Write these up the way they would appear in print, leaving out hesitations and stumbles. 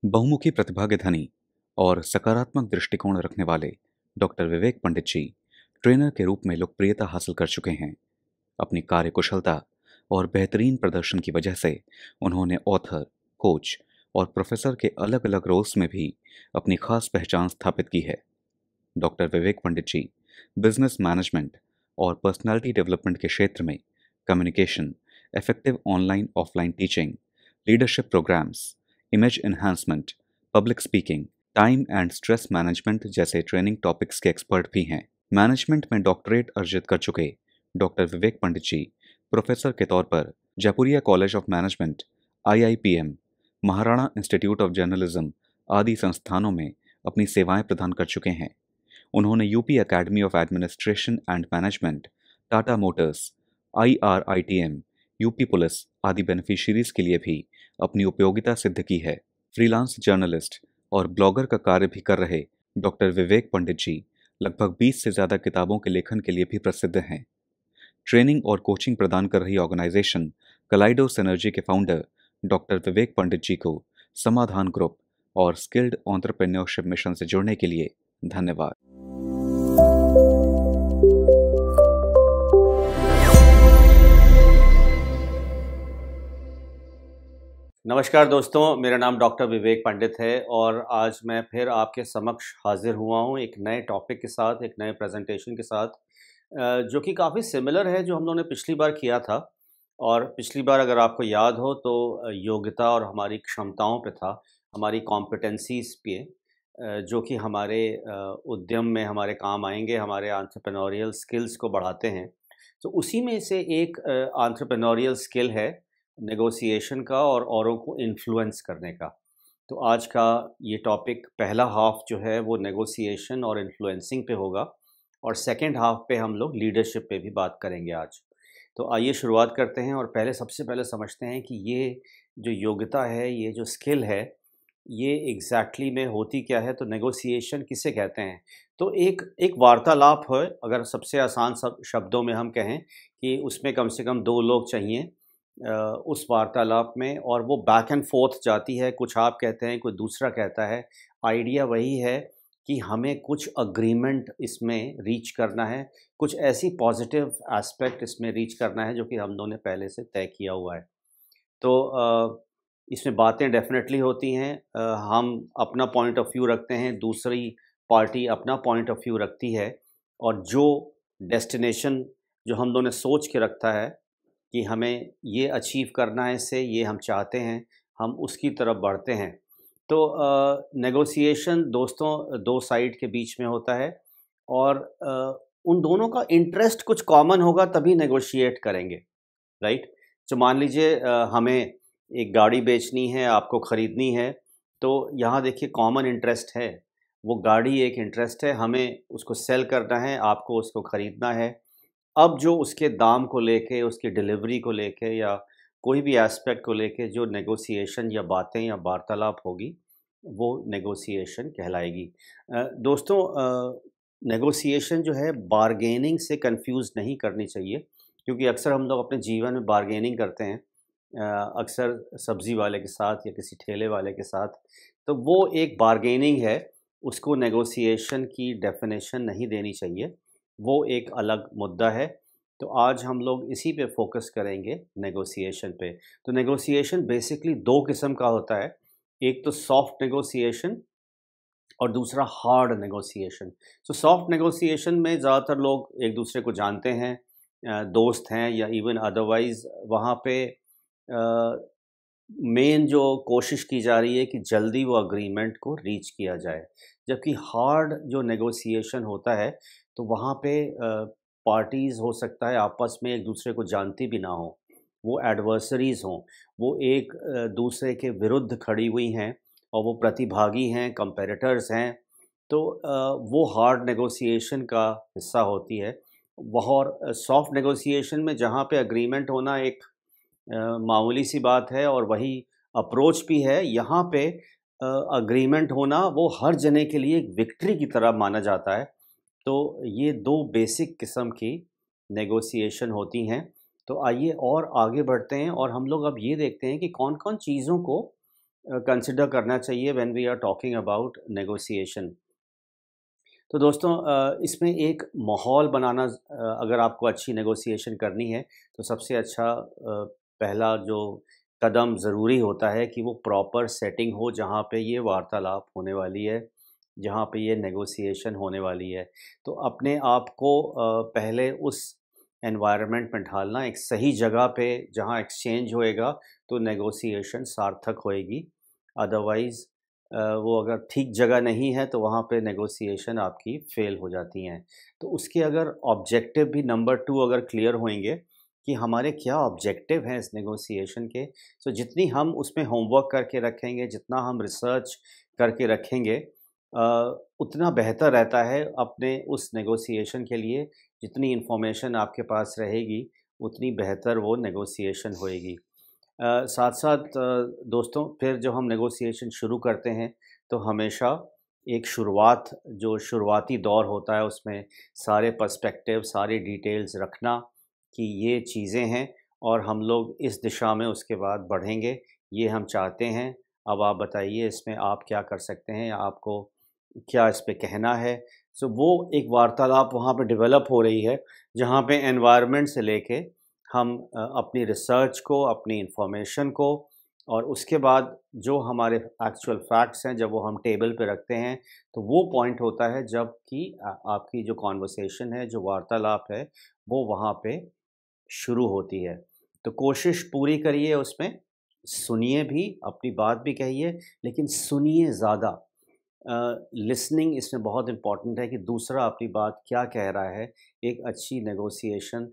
बहुमुखी प्रतिभा के धनी और सकारात्मक दृष्टिकोण रखने वाले डॉक्टर विवेक पंडित जी ट्रेनर के रूप में लोकप्रियता हासिल कर चुके हैं। अपनी कार्यकुशलता और बेहतरीन प्रदर्शन की वजह से उन्होंने ऑथर, कोच और प्रोफेसर के अलग अलग रोल्स में भी अपनी खास पहचान स्थापित की है। Doctor Vivek Pandit ji business management और पर्सनालिटी डेवलपमेंट के क्षेत्र में communication, effective online offline teaching, leadership programmes, image enhancement, public speaking, time and stress management जैसे ट्रेनिंग टॉपिक्स के एक्सपर्ट भी हैं। मैनेजमेंट में डॉक्टरेट अर्जित कर चुके डॉक्टर विवेक पंडित जी प्रोफेसर के तौर पर Jaipuria college of management, IIPM, Maharana institute of journalism आदि संस्थानों में अपनी सेवाएं प्रदान कर चुके हैं। उन्होंने UP academy of administration and management, Tata Motors, IRITM, UP police आदि बेनिफिशियरीज के लिए भी अपनी उपयोगिता सिद्ध की है। फ्रीलांस जर्नलिस्ट और ब्लॉगर का कार्य भी कर रहे डॉक्टर विवेक पंडित जी लगभग 20 से ज़्यादा किताबों के लेखन के लिए भी प्रसिद्ध हैं। ट्रेनिंग और कोचिंग प्रदान कर रही ऑर्गेनाइजेशन कलाइडो सिनर्जी के फाउंडर डॉक्टर विवेक पंडित जी को समाधान ग्रुप और स्किल्ड एंटरप्रेन्योरशिप मिशन से जुड़ने के लिए धन्यवाद। नमस्कार दोस्तों, मेरा नाम डॉक्टर विवेक पंडित है और आज मैं फिर आपके समक्ष हाजिर हुआ हूँ एक नए टॉपिक के साथ, एक नए प्रेजेंटेशन के साथ, जो कि काफ़ी सिमिलर है जो हम लोगों ने पिछली बार किया था। और पिछली बार अगर आपको याद हो तो योग्यता और हमारी क्षमताओं पे था, हमारी कॉम्पिटेंसीज़ पे, जो कि हमारे उद्यम में हमारे काम आएंगे, हमारे एंटरप्रेन्योरियल स्किल्स को बढ़ाते हैं। तो उसी में से एक एंटरप्रेन्योरियल स्किल है नेगोशिएशन का और औरों को इन्फ्लुएंस करने का। तो आज का ये टॉपिक पहला हाफ जो है वो नेगोशिएशन और इन्फ्लुएंसिंग पे होगा और सेकंड हाफ पे हम लोग लीडरशिप पे भी बात करेंगे आज। तो आइए शुरुआत करते हैं और सबसे पहले समझते हैं कि ये जो योग्यता है, ये जो स्किल है, ये एग्जैक्टली में होती क्या है। तो नेगोशिएशन किसे कहते हैं? तो एक एक वार्तालाप है, अगर सबसे आसान सब शब्दों में हम कहें कि उसमें कम से कम दो लोग चाहिए उस वार्तालाप में, और वो बैक एंड फोर्थ जाती है। कुछ आप कहते हैं, कोई दूसरा कहता है। आइडिया वही है कि हमें कुछ अग्रीमेंट इसमें रीच करना है, कुछ ऐसी पॉजिटिव एस्पेक्ट इसमें रीच करना है जो कि हम दोनों ने पहले से तय किया हुआ है। तो इसमें बातें डेफिनेटली होती हैं। हम अपना पॉइंट ऑफ व्यू रखते हैं, दूसरी पार्टी अपना पॉइंट ऑफ व्यू रखती है, और जो डेस्टिनेशन जो हम दोनों ने सोच के रखा है कि हमें ये अचीव करना है, इससे ये हम चाहते हैं, हम उसकी तरफ बढ़ते हैं। तो नेगोशिएशन दोस्तों दो साइड के बीच में होता है, और उन दोनों का इंटरेस्ट कुछ कॉमन होगा तभी नेगोशिएट करेंगे, राइट? तो मान लीजिए हमें एक गाड़ी बेचनी है, आपको ख़रीदनी है, तो यहाँ देखिए कॉमन इंटरेस्ट है। वो गाड़ी एक इंटरेस्ट है, हमें उसको सेल करना है, आपको उसको ख़रीदना है। अब जो उसके दाम को लेके, उसकी डिलीवरी को लेके, या कोई भी एस्पेक्ट को लेके जो नेगोशिएशन या बातें या वार्तालाप होगी, वो नेगोशिएशन कहलाएगी। दोस्तों नेगोशिएशन जो है बार्गेनिंग से कंफ्यूज नहीं करनी चाहिए, क्योंकि अक्सर हम लोग अपने जीवन में बार्गेनिंग करते हैं, अक्सर सब्ज़ी वाले के साथ या किसी ठेले वाले के साथ। तो वो एक बार्गेनिंग है, उसको नेगोशिएशन की डेफिनेशन नहीं देनी चाहिए, वो एक अलग मुद्दा है। तो आज हम लोग इसी पे फोकस करेंगे, नेगोशिएशन पे। तो नेगोशिएशन बेसिकली दो किस्म का होता है, एक तो सॉफ्ट नेगोशिएशन और दूसरा hard negotiation. So soft negotiation में ज़्यादातर लोग एक दूसरे को जानते हैं, दोस्त हैं या इवन अदरवाइज़। वहाँ पे मेन जो कोशिश की जा रही है कि जल्दी वो अग्रीमेंट को रीच किया जाए। जबकि हार्ड जो नेगोशिएशन होता है, तो वहाँ पे पार्टीज़ हो सकता है आपस में एक दूसरे को जानती भी ना हो, वो एडवर्सरीज़ हों, वो एक दूसरे के विरुद्ध खड़ी हुई हैं और वो प्रतिभागी हैं, कंपेरेटर्स हैं। तो वो हार्ड नेगोशिएशन का हिस्सा होती है। वह और सॉफ्ट नेगोशिएशन में जहाँ पे एग्रीमेंट होना एक मामूली सी बात है, और वही अप्रोच भी है। यहाँ पे अग्रीमेंट होना वो हर जने के लिए एक विक्ट्री की तरह माना जाता है। तो ये दो बेसिक किस्म की नेगोशिएशन होती हैं। तो आइए और आगे बढ़ते हैं, और हम लोग अब ये देखते हैं कि कौन-कौन चीज़ों को कंसिडर करना चाहिए when we are talking about negotiation. तो दोस्तों इसमें एक माहौल बनाना अगर आपको अच्छी नेगोशिएशन करनी है तो सबसे अच्छा पहला जो कदम ज़रूरी होता है कि वो प्रॉपर सेटिंग हो जहाँ पे ये वार्तालाप होने वाली है, जहाँ पे ये नेगोशिएशन होने वाली है। तो अपने आप को पहले उस एनवायरनमेंट में ढालना, एक सही जगह पे जहाँ एक्सचेंज होएगा तो नेगोशिएशन सार्थक होएगी। अदरवाइज़ वो अगर ठीक जगह नहीं है तो वहाँ पे नेगोशिएशन आपकी फ़ेल हो जाती हैं। तो उसके अगर ऑब्जेक्टिव भी नंबर 2 अगर क्लियर होंगे कि हमारे क्या ऑब्जेक्टिव हैं इस नेगोशिएशन के, तो जितनी हम उसमें होमवर्क करके रखेंगे, जितना हम रिसर्च करके रखेंगे उतना बेहतर रहता है अपने उस नेगोशिएशन के लिए। जितनी इन्फॉर्मेशन आपके पास रहेगी, उतनी बेहतर वो नेगोशिएशन होएगी। साथ-साथ दोस्तों फिर जब हम नेगोशिएशन शुरू करते हैं, तो हमेशा एक जो शुरुआती दौर होता है उसमें सारे पर्सपेक्टिव, सारी डिटेल्स रखना कि ये चीज़ें हैं और हम लोग इस दिशा में उसके बाद बढ़ेंगे, ये हम चाहते हैं। अब आप बताइए इसमें आप क्या कर सकते हैं या आपको क्या इस पे कहना है? सो वो एक वार्तालाप वहाँ पे डेवलप हो रही है, जहाँ पे एनवायरनमेंट से लेके हम अपनी रिसर्च को, अपनी इन्फॉर्मेशन को और उसके बाद जो हमारे एक्चुअल फैक्ट्स हैं, जब वो हम टेबल पे रखते हैं, तो वो पॉइंट होता है जब कि आपकी जो कन्वर्सेशन है, जो वार्तालाप है, वो वहाँ पे शुरू होती है। तो कोशिश पूरी करिए उसमें, सुनिए भी, अपनी बात भी कहिए, लेकिन सुनिए ज़्यादा। लिसनिंग इसमें बहुत इम्पॉर्टेंट है कि दूसरा अपनी बात क्या कह रहा है, एक अच्छी नेगोशिएशन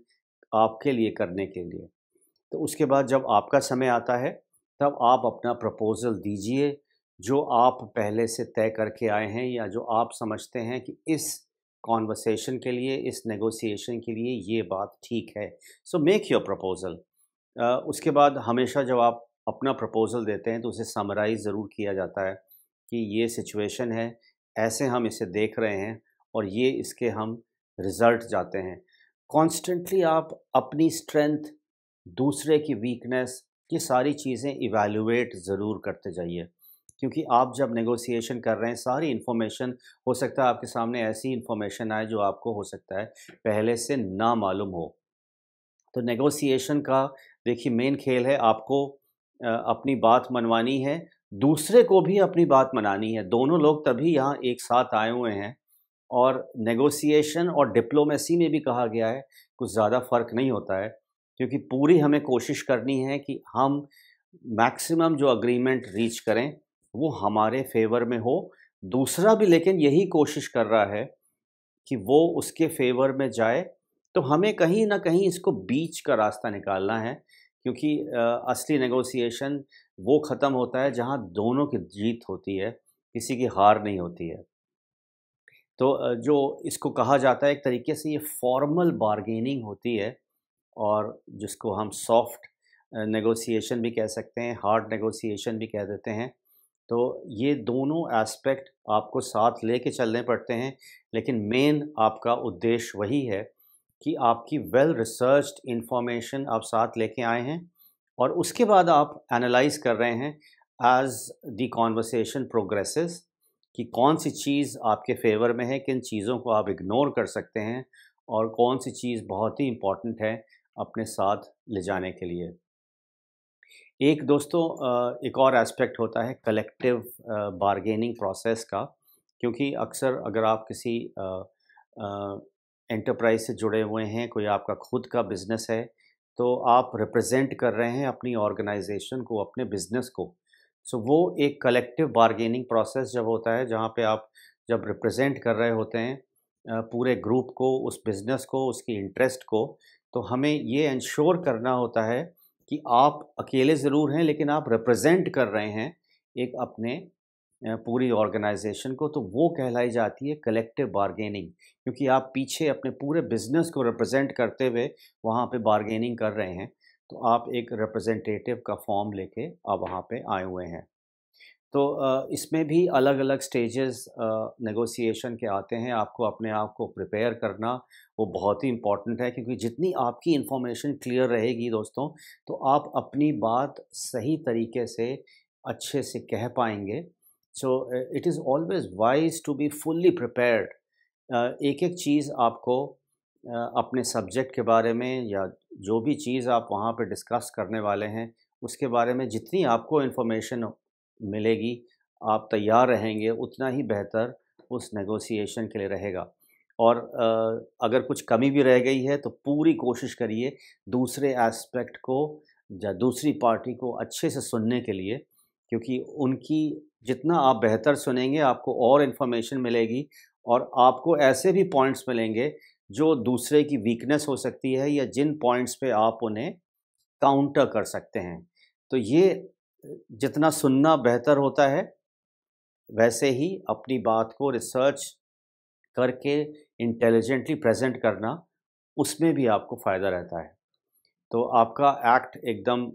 आपके लिए करने के लिए। तो उसके बाद जब आपका समय आता है, तब आप अपना प्रपोज़ल दीजिए, जो आप पहले से तय करके आए हैं या जो आप समझते हैं कि इस कॉन्वर्सेशन के लिए, इस नेगोशिएशन के लिए ये बात ठीक है। So make your proposal. उसके बाद हमेशा जब आप अपना प्रपोज़ल देते हैं, तो उसे समराइज़ ज़रूर किया जाता है कि ये सिचुएशन है, ऐसे हम इसे देख रहे हैं और ये इसके हम रिज़ल्ट चाहते हैं। कॉन्स्टेंटली आप अपनी स्ट्रेंथ, दूसरे की वीकनेस, ये सारी चीज़ें इवैल्यूएट ज़रूर करते जाइए। क्योंकि आप जब नेगोशिएशन कर रहे हैं, सारी इन्फॉर्मेशन हो सकता है आपके सामने ऐसी इन्फॉर्मेशन आए जो आपको हो सकता है पहले से ना मालूम हो। तो नेगोशिएशन का देखिए मेन खेल है आपको अपनी बात मनवानी है, दूसरे को भी अपनी बात मनानी है। दोनों लोग तभी यहाँ एक साथ आए हुए हैं और नेगोशिएशन और डिप्लोमेसी में भी कहा गया है, कुछ ज़्यादा फ़र्क नहीं होता है, क्योंकि पूरी हमें कोशिश करनी है कि हम मैक्सिमम जो एग्रीमेंट रीच करें, वो हमारे फ़ेवर में हो। दूसरा भी लेकिन यही कोशिश कर रहा है कि वो उसके फ़ेवर में जाए, तो हमें कहीं न कहीं इसको बीच का रास्ता निकालना है क्योंकि असली नेगोशिएशन वो ख़त्म होता है जहाँ दोनों की जीत होती है, किसी की हार नहीं होती है। तो जो इसको कहा जाता है एक तरीके से ये फॉर्मल बार्गेनिंग होती है और जिसको हम सॉफ्ट नेगोशिएशन भी कह सकते हैं, हार्ड नेगोशिएशन भी कह देते हैं। तो ये दोनों एस्पेक्ट आपको साथ लेके चलने पड़ते हैं, लेकिन मेन आपका उद्देश्य वही है कि आपकी वेल रिसर्च्ड इन्फॉर्मेशन आप साथ लेके आए हैं और उसके बाद आप एनालाइज़ कर रहे हैं एज़ द कॉन्वर्सेशन प्रोग्रेसेस कि कौन सी चीज़ आपके फ़ेवर में है, किन चीज़ों को आप इग्नोर कर सकते हैं और कौन सी चीज़ बहुत ही इम्पोर्टेंट है अपने साथ ले जाने के लिए। एक दोस्तों एक और एस्पेक्ट होता है कलेक्टिव बार्गेनिंग प्रोसेस का, क्योंकि अक्सर अगर आप किसी एंटरप्राइज से जुड़े हुए हैं, कोई आपका खुद का बिज़नेस है, तो आप रिप्रेज़ेंट कर रहे हैं अपनी ऑर्गेनाइज़ेशन को, अपने बिज़नेस को। सो वो एक कलेक्टिव बार्गेनिंग प्रोसेस जब होता है, जहाँ पे आप जब रिप्रेज़ेंट कर रहे होते हैं पूरे ग्रुप को, उस बिज़नेस को, उसकी इंटरेस्ट को, तो हमें ये एंश्योर करना होता है कि आप अकेले ज़रूर हैं लेकिन आप रिप्रेज़ेंट कर रहे हैं एक अपने पूरी ऑर्गेनाइज़ेशन को, तो वो कहलाई जाती है कलेक्टिव बार्गेनिंग, क्योंकि आप पीछे अपने पूरे बिज़नेस को रिप्रेज़ेंट करते हुए वहाँ पे बार्गेनिंग कर रहे हैं। तो आप एक रिप्रेजेंटेटिव का फ़ॉर्म लेके आप वहाँ पे आए हुए हैं। तो इसमें भी अलग-अलग स्टेजेस नेगोशिएशन के आते हैं। आपको अपने आप को प्रिपेयर करना वो बहुत ही इम्पोर्टेंट है, क्योंकि जितनी आपकी इन्फॉर्मेशन क्लियर रहेगी दोस्तों, तो आप अपनी बात सही तरीके से अच्छे से कह पाएंगे। So it is always wise to be fully prepared. एक एक चीज़ आपको अपने सब्जेक्ट के बारे में या जो भी चीज़ आप वहाँ पे डिस्कस करने वाले हैं उसके बारे में जितनी आपको इन्फॉर्मेशन मिलेगी, आप तैयार रहेंगे उतना ही बेहतर उस नेगोशिएशन के लिए रहेगा। और अगर कुछ कमी भी रह गई है तो पूरी कोशिश करिए दूसरे एस्पेक्ट को या दूसरी पार्टी को अच्छे से सुनने के लिए, क्योंकि उनकी जितना आप बेहतर सुनेंगे आपको और इन्फॉर्मेशन मिलेगी और आपको ऐसे भी पॉइंट्स मिलेंगे जो दूसरे की वीकनेस हो सकती है या जिन पॉइंट्स पे आप उन्हें काउंटर कर सकते हैं। तो ये जितना सुनना बेहतर होता है, वैसे ही अपनी बात को रिसर्च करके इंटेलिजेंटली प्रेजेंट करना, उसमें भी आपको फ़ायदा रहता है। तो आपका एक्ट एकदम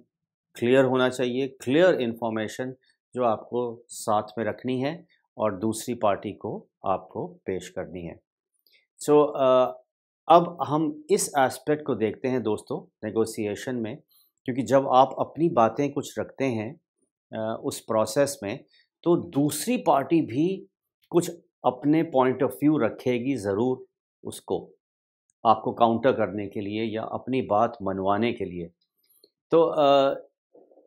क्लियर होना चाहिए, क्लियर इन्फॉर्मेशन जो आपको साथ में रखनी है और दूसरी पार्टी को आपको पेश करनी है। सो अब हम इस एस्पेक्ट को देखते हैं दोस्तों नेगोशिएशन में, क्योंकि जब आप अपनी बातें कुछ रखते हैं उस प्रोसेस में, तो दूसरी पार्टी भी कुछ अपने पॉइंट ऑफ व्यू रखेगी ज़रूर, उसको आपको काउंटर करने के लिए या अपनी बात मनवाने के लिए। तो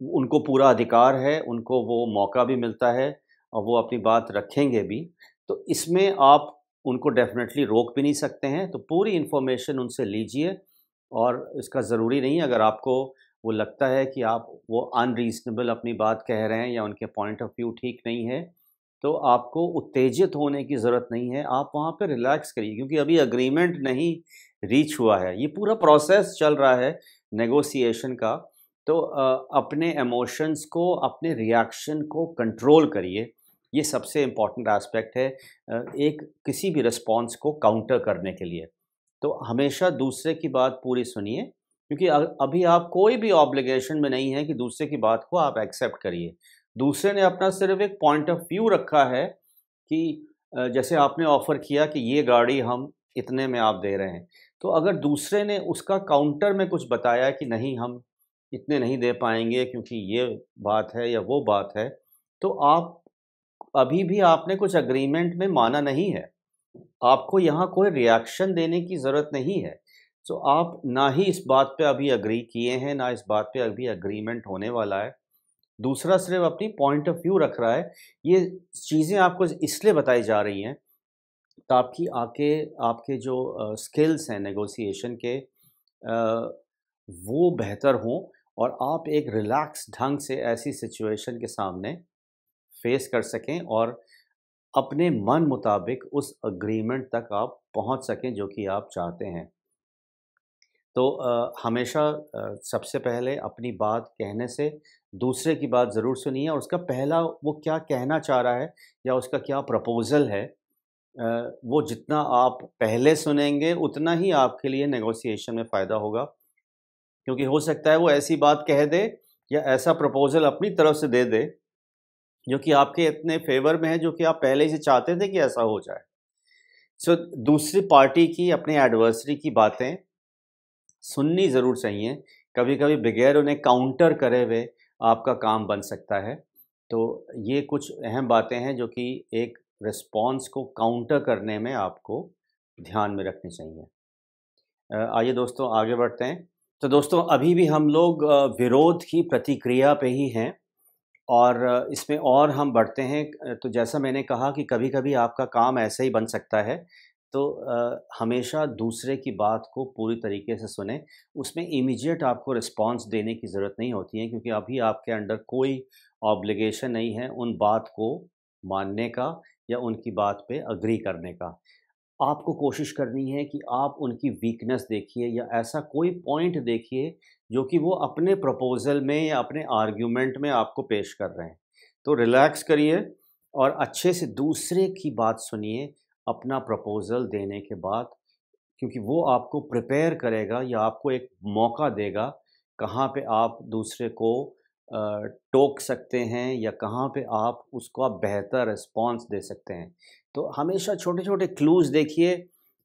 उनको पूरा अधिकार है, उनको वो मौका भी मिलता है और वो अपनी बात रखेंगे भी। तो इसमें आप उनको डेफ़िनेटली रोक भी नहीं सकते हैं, तो पूरी इन्फॉर्मेशन उनसे लीजिए। और इसका ज़रूरी नहीं, अगर आपको वो लगता है कि आप वो अनरीज़नेबल अपनी बात कह रहे हैं या उनके पॉइंट ऑफ व्यू ठीक नहीं है, तो आपको उत्तेजित होने की ज़रूरत नहीं है। आप वहाँ पे रिलैक्स करिए, क्योंकि अभी एग्रीमेंट नहीं रीच हुआ है, ये पूरा प्रोसेस चल रहा है नेगोशिएशन का। तो अपने इमोशंस को, अपने रिएक्शन को कंट्रोल करिए, ये सबसे इम्पॉर्टेंट एस्पेक्ट है एक किसी भी रिस्पॉन्स को काउंटर करने के लिए। तो हमेशा दूसरे की बात पूरी सुनिए, क्योंकि अभी आप कोई भी ऑब्लिगेशन में नहीं है कि दूसरे की बात को आप एक्सेप्ट करिए। दूसरे ने अपना सिर्फ एक पॉइंट ऑफ व्यू रखा है कि जैसे आपने ऑफ़र किया कि ये गाड़ी हम इतने में आप दे रहे हैं, तो अगर दूसरे ने उसका काउंटर में कुछ बताया कि नहीं हम इतने नहीं दे पाएँगे क्योंकि ये बात है या वो बात है, तो आप अभी भी आपने कुछ एग्रीमेंट में माना नहीं है। आपको यहाँ कोई रिएक्शन देने की ज़रूरत नहीं है। सो आप ना ही इस बात पे अभी एग्री किए हैं, ना इस बात पे अभी एग्रीमेंट होने वाला है। दूसरा सिर्फ़ अपनी पॉइंट ऑफ व्यू रख रहा है। ये चीज़ें आपको इसलिए बताई जा रही हैं ताकि आपके जो स्किल्स हैं नेगोशिएशन के वो बेहतर हों और आप एक रिलैक्स ढंग से ऐसी सिचुएशन के सामने फेस कर सकें और अपने मन मुताबिक उस एग्रीमेंट तक आप पहुंच सकें जो कि आप चाहते हैं। तो हमेशा सबसे पहले अपनी बात कहने से दूसरे की बात ज़रूर सुनिए और उसका पहला वो क्या कहना चाह रहा है या उसका क्या प्रपोज़ल है, वो जितना आप पहले सुनेंगे उतना ही आपके लिए नेगोशिएशन में फ़ायदा होगा। क्योंकि हो सकता है वो ऐसी बात कह दे या ऐसा प्रपोज़ल अपनी तरफ से दे दे जो कि आपके इतने फ़ेवर में है, जो कि आप पहले ही से चाहते थे कि ऐसा हो जाए। सो दूसरी पार्टी की, अपने एडवर्सरी की बातें सुननी ज़रूर चाहिए। कभी-कभी बगैर उन्हें काउंटर करे हुए आपका काम बन सकता है। तो ये कुछ अहम बातें हैं जो कि एक रिस्पॉन्स को काउंटर करने में आपको ध्यान में रखनी चाहिए। आइए दोस्तों आगे बढ़ते हैं। तो दोस्तों अभी भी हम लोग विरोध की प्रतिक्रिया पे ही हैं और इसमें और हम बढ़ते हैं। तो जैसा मैंने कहा कि कभी-कभी आपका काम ऐसे ही बन सकता है। तो हमेशा दूसरे की बात को पूरी तरीके से सुनें। उसमें इमीडिएट आपको रिस्पॉन्स देने की ज़रूरत नहीं होती है, क्योंकि अभी आपके अंडर कोई ऑब्लिगेशन नहीं है उन बात को मानने का या उनकी बात पे एग्री करने का। आपको कोशिश करनी है कि आप उनकी वीकनेस देखिए या ऐसा कोई पॉइंट देखिए जो कि वो अपने प्रपोज़ल में या अपने आर्ग्यूमेंट में आपको पेश कर रहे हैं। तो रिलैक्स करिए और अच्छे से दूसरे की बात सुनिए अपना प्रपोज़ल देने के बाद, क्योंकि वो आपको प्रिपेयर करेगा या आपको एक मौका देगा कहाँ पे आप दूसरे को टोक सकते हैं या कहाँ पे आप उसको आप बेहतर रिस्पॉन्स दे सकते हैं। तो हमेशा छोटे-छोटे क्लूज़ देखिए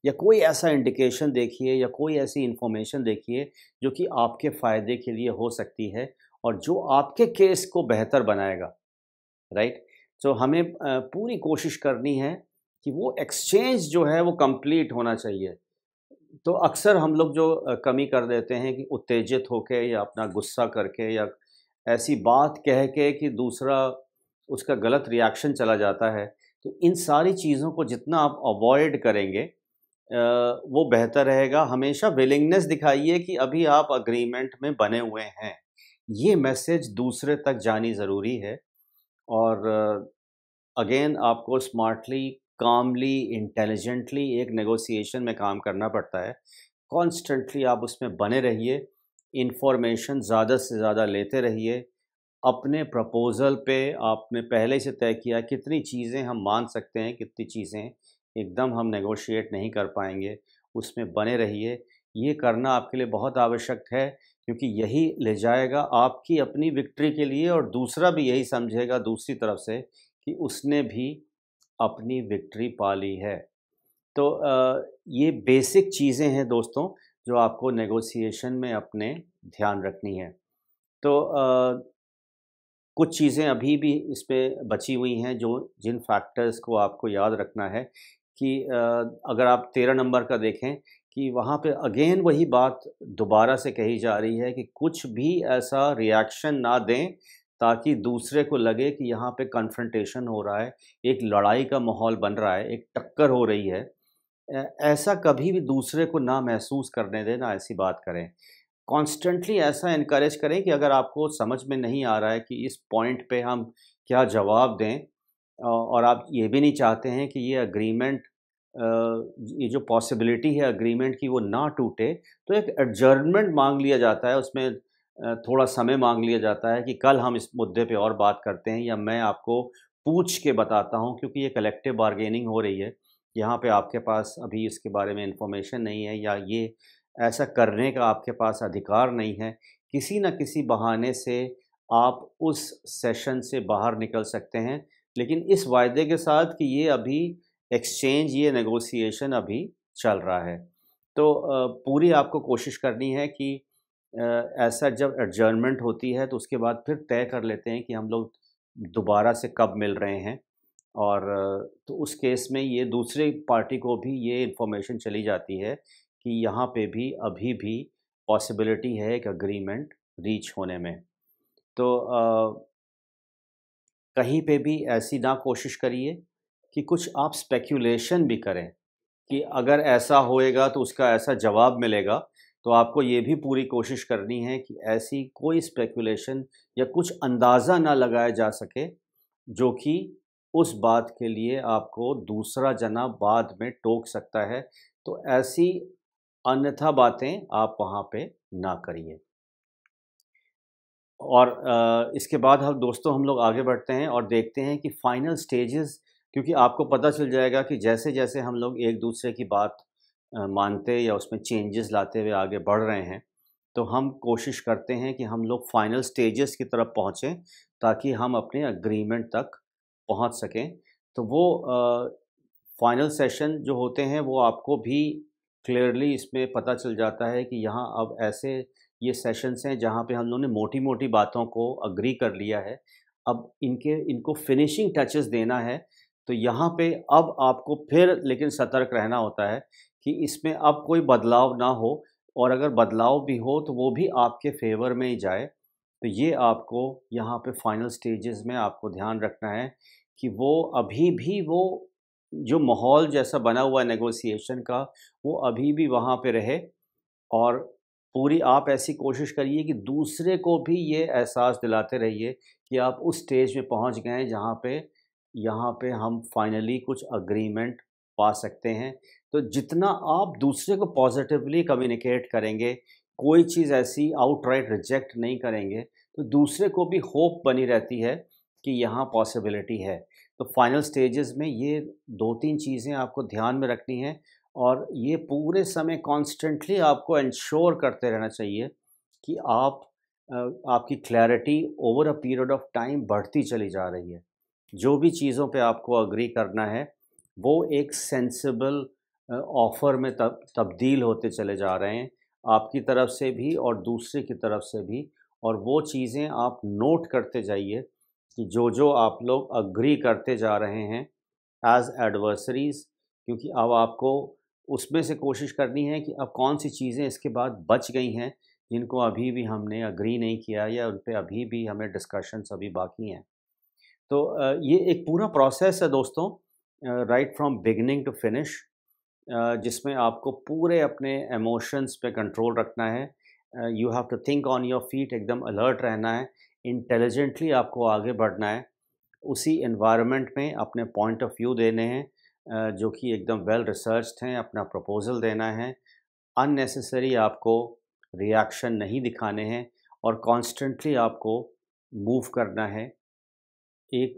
या कोई ऐसा इंडिकेशन देखिए या कोई ऐसी इन्फॉर्मेशन देखिए जो कि आपके फ़ायदे के लिए हो सकती है और जो आपके केस को बेहतर बनाएगा। राइट। तो हमें पूरी कोशिश करनी है कि वो एक्सचेंज जो है वो कंप्लीट होना चाहिए। तो अक्सर हम लोग जो कमी कर देते हैं कि उत्तेजित होके या अपना गुस्सा करके या ऐसी बात कह के कि दूसरा उसका गलत रिएक्शन चला जाता है। तो इन सारी चीज़ों को जितना आप अवॉइड करेंगे वो बेहतर रहेगा। हमेशा विलिंगनेस दिखाइए कि अभी आप एग्रीमेंट में बने हुए हैं। ये मैसेज दूसरे तक जानी ज़रूरी है। और अगेन आपको स्मार्टली, कामली, इंटेलिजेंटली एक नेगोशिएशन में काम करना पड़ता है। कॉन्स्टेंटली आप उसमें बने रहिए, इन्फॉर्मेशन ज़्यादा से ज़्यादा लेते रहिए। अपने प्रपोज़ल पे आपने पहले से तय किया कितनी चीज़ें हम मान सकते हैं, कितनी चीज़ें एकदम हम नेगोशिएट नहीं कर पाएँगे, उसमें बने रहिए। ये करना आपके लिए बहुत आवश्यक है, क्योंकि यही ले जाएगा आपकी अपनी विक्ट्री के लिए, और दूसरा भी यही समझेगा दूसरी तरफ से कि उसने भी अपनी विक्ट्री पा ली है। तो ये बेसिक चीज़ें हैं दोस्तों, जो आपको नेगोशिएशन में अपने ध्यान रखनी है। तो कुछ चीज़ें अभी भी इसमें बची हुई हैं, जो जिन फैक्टर्स को आपको याद रखना है कि अगर आप 13 नंबर का देखें कि वहाँ पे अगेन वही बात दोबारा से कही जा रही है कि कुछ भी ऐसा रिएक्शन ना दें ताकि दूसरे को लगे कि यहाँ पे कन्फ्रंटेशन हो रहा है, एक लड़ाई का माहौल बन रहा है, एक टक्कर हो रही है। ऐसा कभी भी दूसरे को ना महसूस करने दें, ना ऐसी बात करें। कॉन्स्टेंटली ऐसा एनकरेज करें कि अगर आपको समझ में नहीं आ रहा है कि इस पॉइंट पे हम क्या जवाब दें, और आप ये भी नहीं चाहते हैं कि ये एग्रीमेंट, ये जो पॉसिबिलिटी है एग्रीमेंट की वो ना टूटे, तो एक एडजर्नमेंट मांग लिया जाता है। उसमें थोड़ा समय मांग लिया जाता है कि कल हम इस मुद्दे पे और बात करते हैं, या मैं आपको पूछ के बताता हूँ, क्योंकि ये कलेक्टिव बार्गेनिंग हो रही है। यहाँ पे आपके पास अभी इसके बारे में इन्फॉर्मेशन नहीं है, या ये ऐसा करने का आपके पास अधिकार नहीं है। किसी न किसी बहाने से आप उस सेशन से बाहर निकल सकते हैं, लेकिन इस वायदे के साथ कि ये अभी एक्सचेंज, ये नेगोशिएशन अभी चल रहा है। तो पूरी आपको कोशिश करनी है कि ऐसा जब एडजर्नमेंट होती है तो उसके बाद फिर तय कर लेते हैं कि हम लोग दोबारा से कब मिल रहे हैं। और तो उस केस में ये दूसरे पार्टी को भी ये इन्फॉर्मेशन चली जाती है कि यहाँ पे भी अभी भी पॉसिबिलिटी है एक एग्रीमेंट रीच होने में। तो कहीं पे भी ऐसी ना कोशिश करिए कि कुछ आप स्पेक्युलेशन भी करें कि अगर ऐसा होएगा तो उसका ऐसा जवाब मिलेगा। तो आपको ये भी पूरी कोशिश करनी है कि ऐसी कोई स्पेक्युलेशन या कुछ अंदाज़ा ना लगाया जा सके, जो कि उस बात के लिए आपको दूसरा जना बाद में टोक सकता है। तो ऐसी अन्यथा बातें आप वहाँ पे ना करिए। और इसके बाद हम लोग आगे बढ़ते हैं और देखते हैं कि फाइनल स्टेजेस, क्योंकि आपको पता चल जाएगा कि जैसे-जैसे हम लोग एक दूसरे की बात मानते या उसमें चेंजेस लाते हुए आगे बढ़ रहे हैं, तो हम कोशिश करते हैं कि हम लोग फाइनल स्टेजेस की तरफ पहुँचें, ताकि हम अपने एग्रीमेंट तक पहुँच सकें। तो वो फाइनल सेशन जो होते हैं वो आपको भी क्लियरली इसमें पता चल जाता है कि यहाँ अब ऐसे ये सेशंस हैं जहाँ पे हम लोगों ने मोटी-मोटी बातों को एग्री कर लिया है। अब इनको फिनिशिंग टचेस देना है, तो यहाँ पे अब आपको फिर लेकिन सतर्क रहना होता है कि इसमें अब कोई बदलाव ना हो, और अगर बदलाव भी हो तो वो भी आपके फ़ेवर में ही जाए। तो ये आपको यहाँ पे फाइनल स्टेजेस में आपको ध्यान रखना है कि वो अभी भी वो जो माहौल जैसा बना हुआ है नेगोशिएशन का, वो अभी भी वहाँ पे रहे। और पूरी आप ऐसी कोशिश करिए कि दूसरे को भी ये एहसास दिलाते रहिए कि आप उस स्टेज में पहुँच गए हैं जहाँ पे यहाँ पे हम फाइनली कुछ एग्रीमेंट पा सकते हैं। तो जितना आप दूसरे को पॉजिटिवली कम्युनिकेट करेंगे, कोई चीज़ ऐसी आउटराइट रिजेक्ट नहीं करेंगे, तो दूसरे को भी होप बनी रहती है कि यहाँ पॉसिबिलिटी है। तो फाइनल स्टेजेस में ये 2-3 चीज़ें आपको ध्यान में रखनी हैं, और ये पूरे समय कॉन्स्टेंटली आपको एंश्योर करते रहना चाहिए कि आपकी clarity over a period of time बढ़ती चली जा रही है। जो भी चीज़ों पे आपको एग्री करना है, वो एक सेंसिबल ऑफ़र में तब्दील होते चले जा रहे हैं, आपकी तरफ से भी और दूसरे की तरफ से भी। और वो चीज़ें आप नोट करते जाइए कि जो आप लोग अग्री करते जा रहे हैं एज एडवर्सरीज, क्योंकि अब आपको उसमें से कोशिश करनी है कि अब कौन सी चीज़ें इसके बाद बच गई हैं जिनको अभी भी हमने अग्री नहीं किया या उन पे अभी भी हमें डिस्कशंस अभी बाकी हैं। तो ये एक पूरा प्रोसेस है दोस्तों, right from beginning to finish, जिसमें आपको पूरे अपने इमोशंस पे कंट्रोल रखना है। You have to think on your feet, एकदम अलर्ट रहना है, इंटेलिजेंटली आपको आगे बढ़ना है, उसी एनवायरनमेंट में अपने पॉइंट ऑफ व्यू देने हैं, जो कि एकदम वेल रिसर्च्ड हैं, अपना प्रपोज़ल देना है, अननेसेसरी आपको रिएक्शन नहीं दिखाने हैं और कॉन्स्टेंटली आपको मूव करना है एक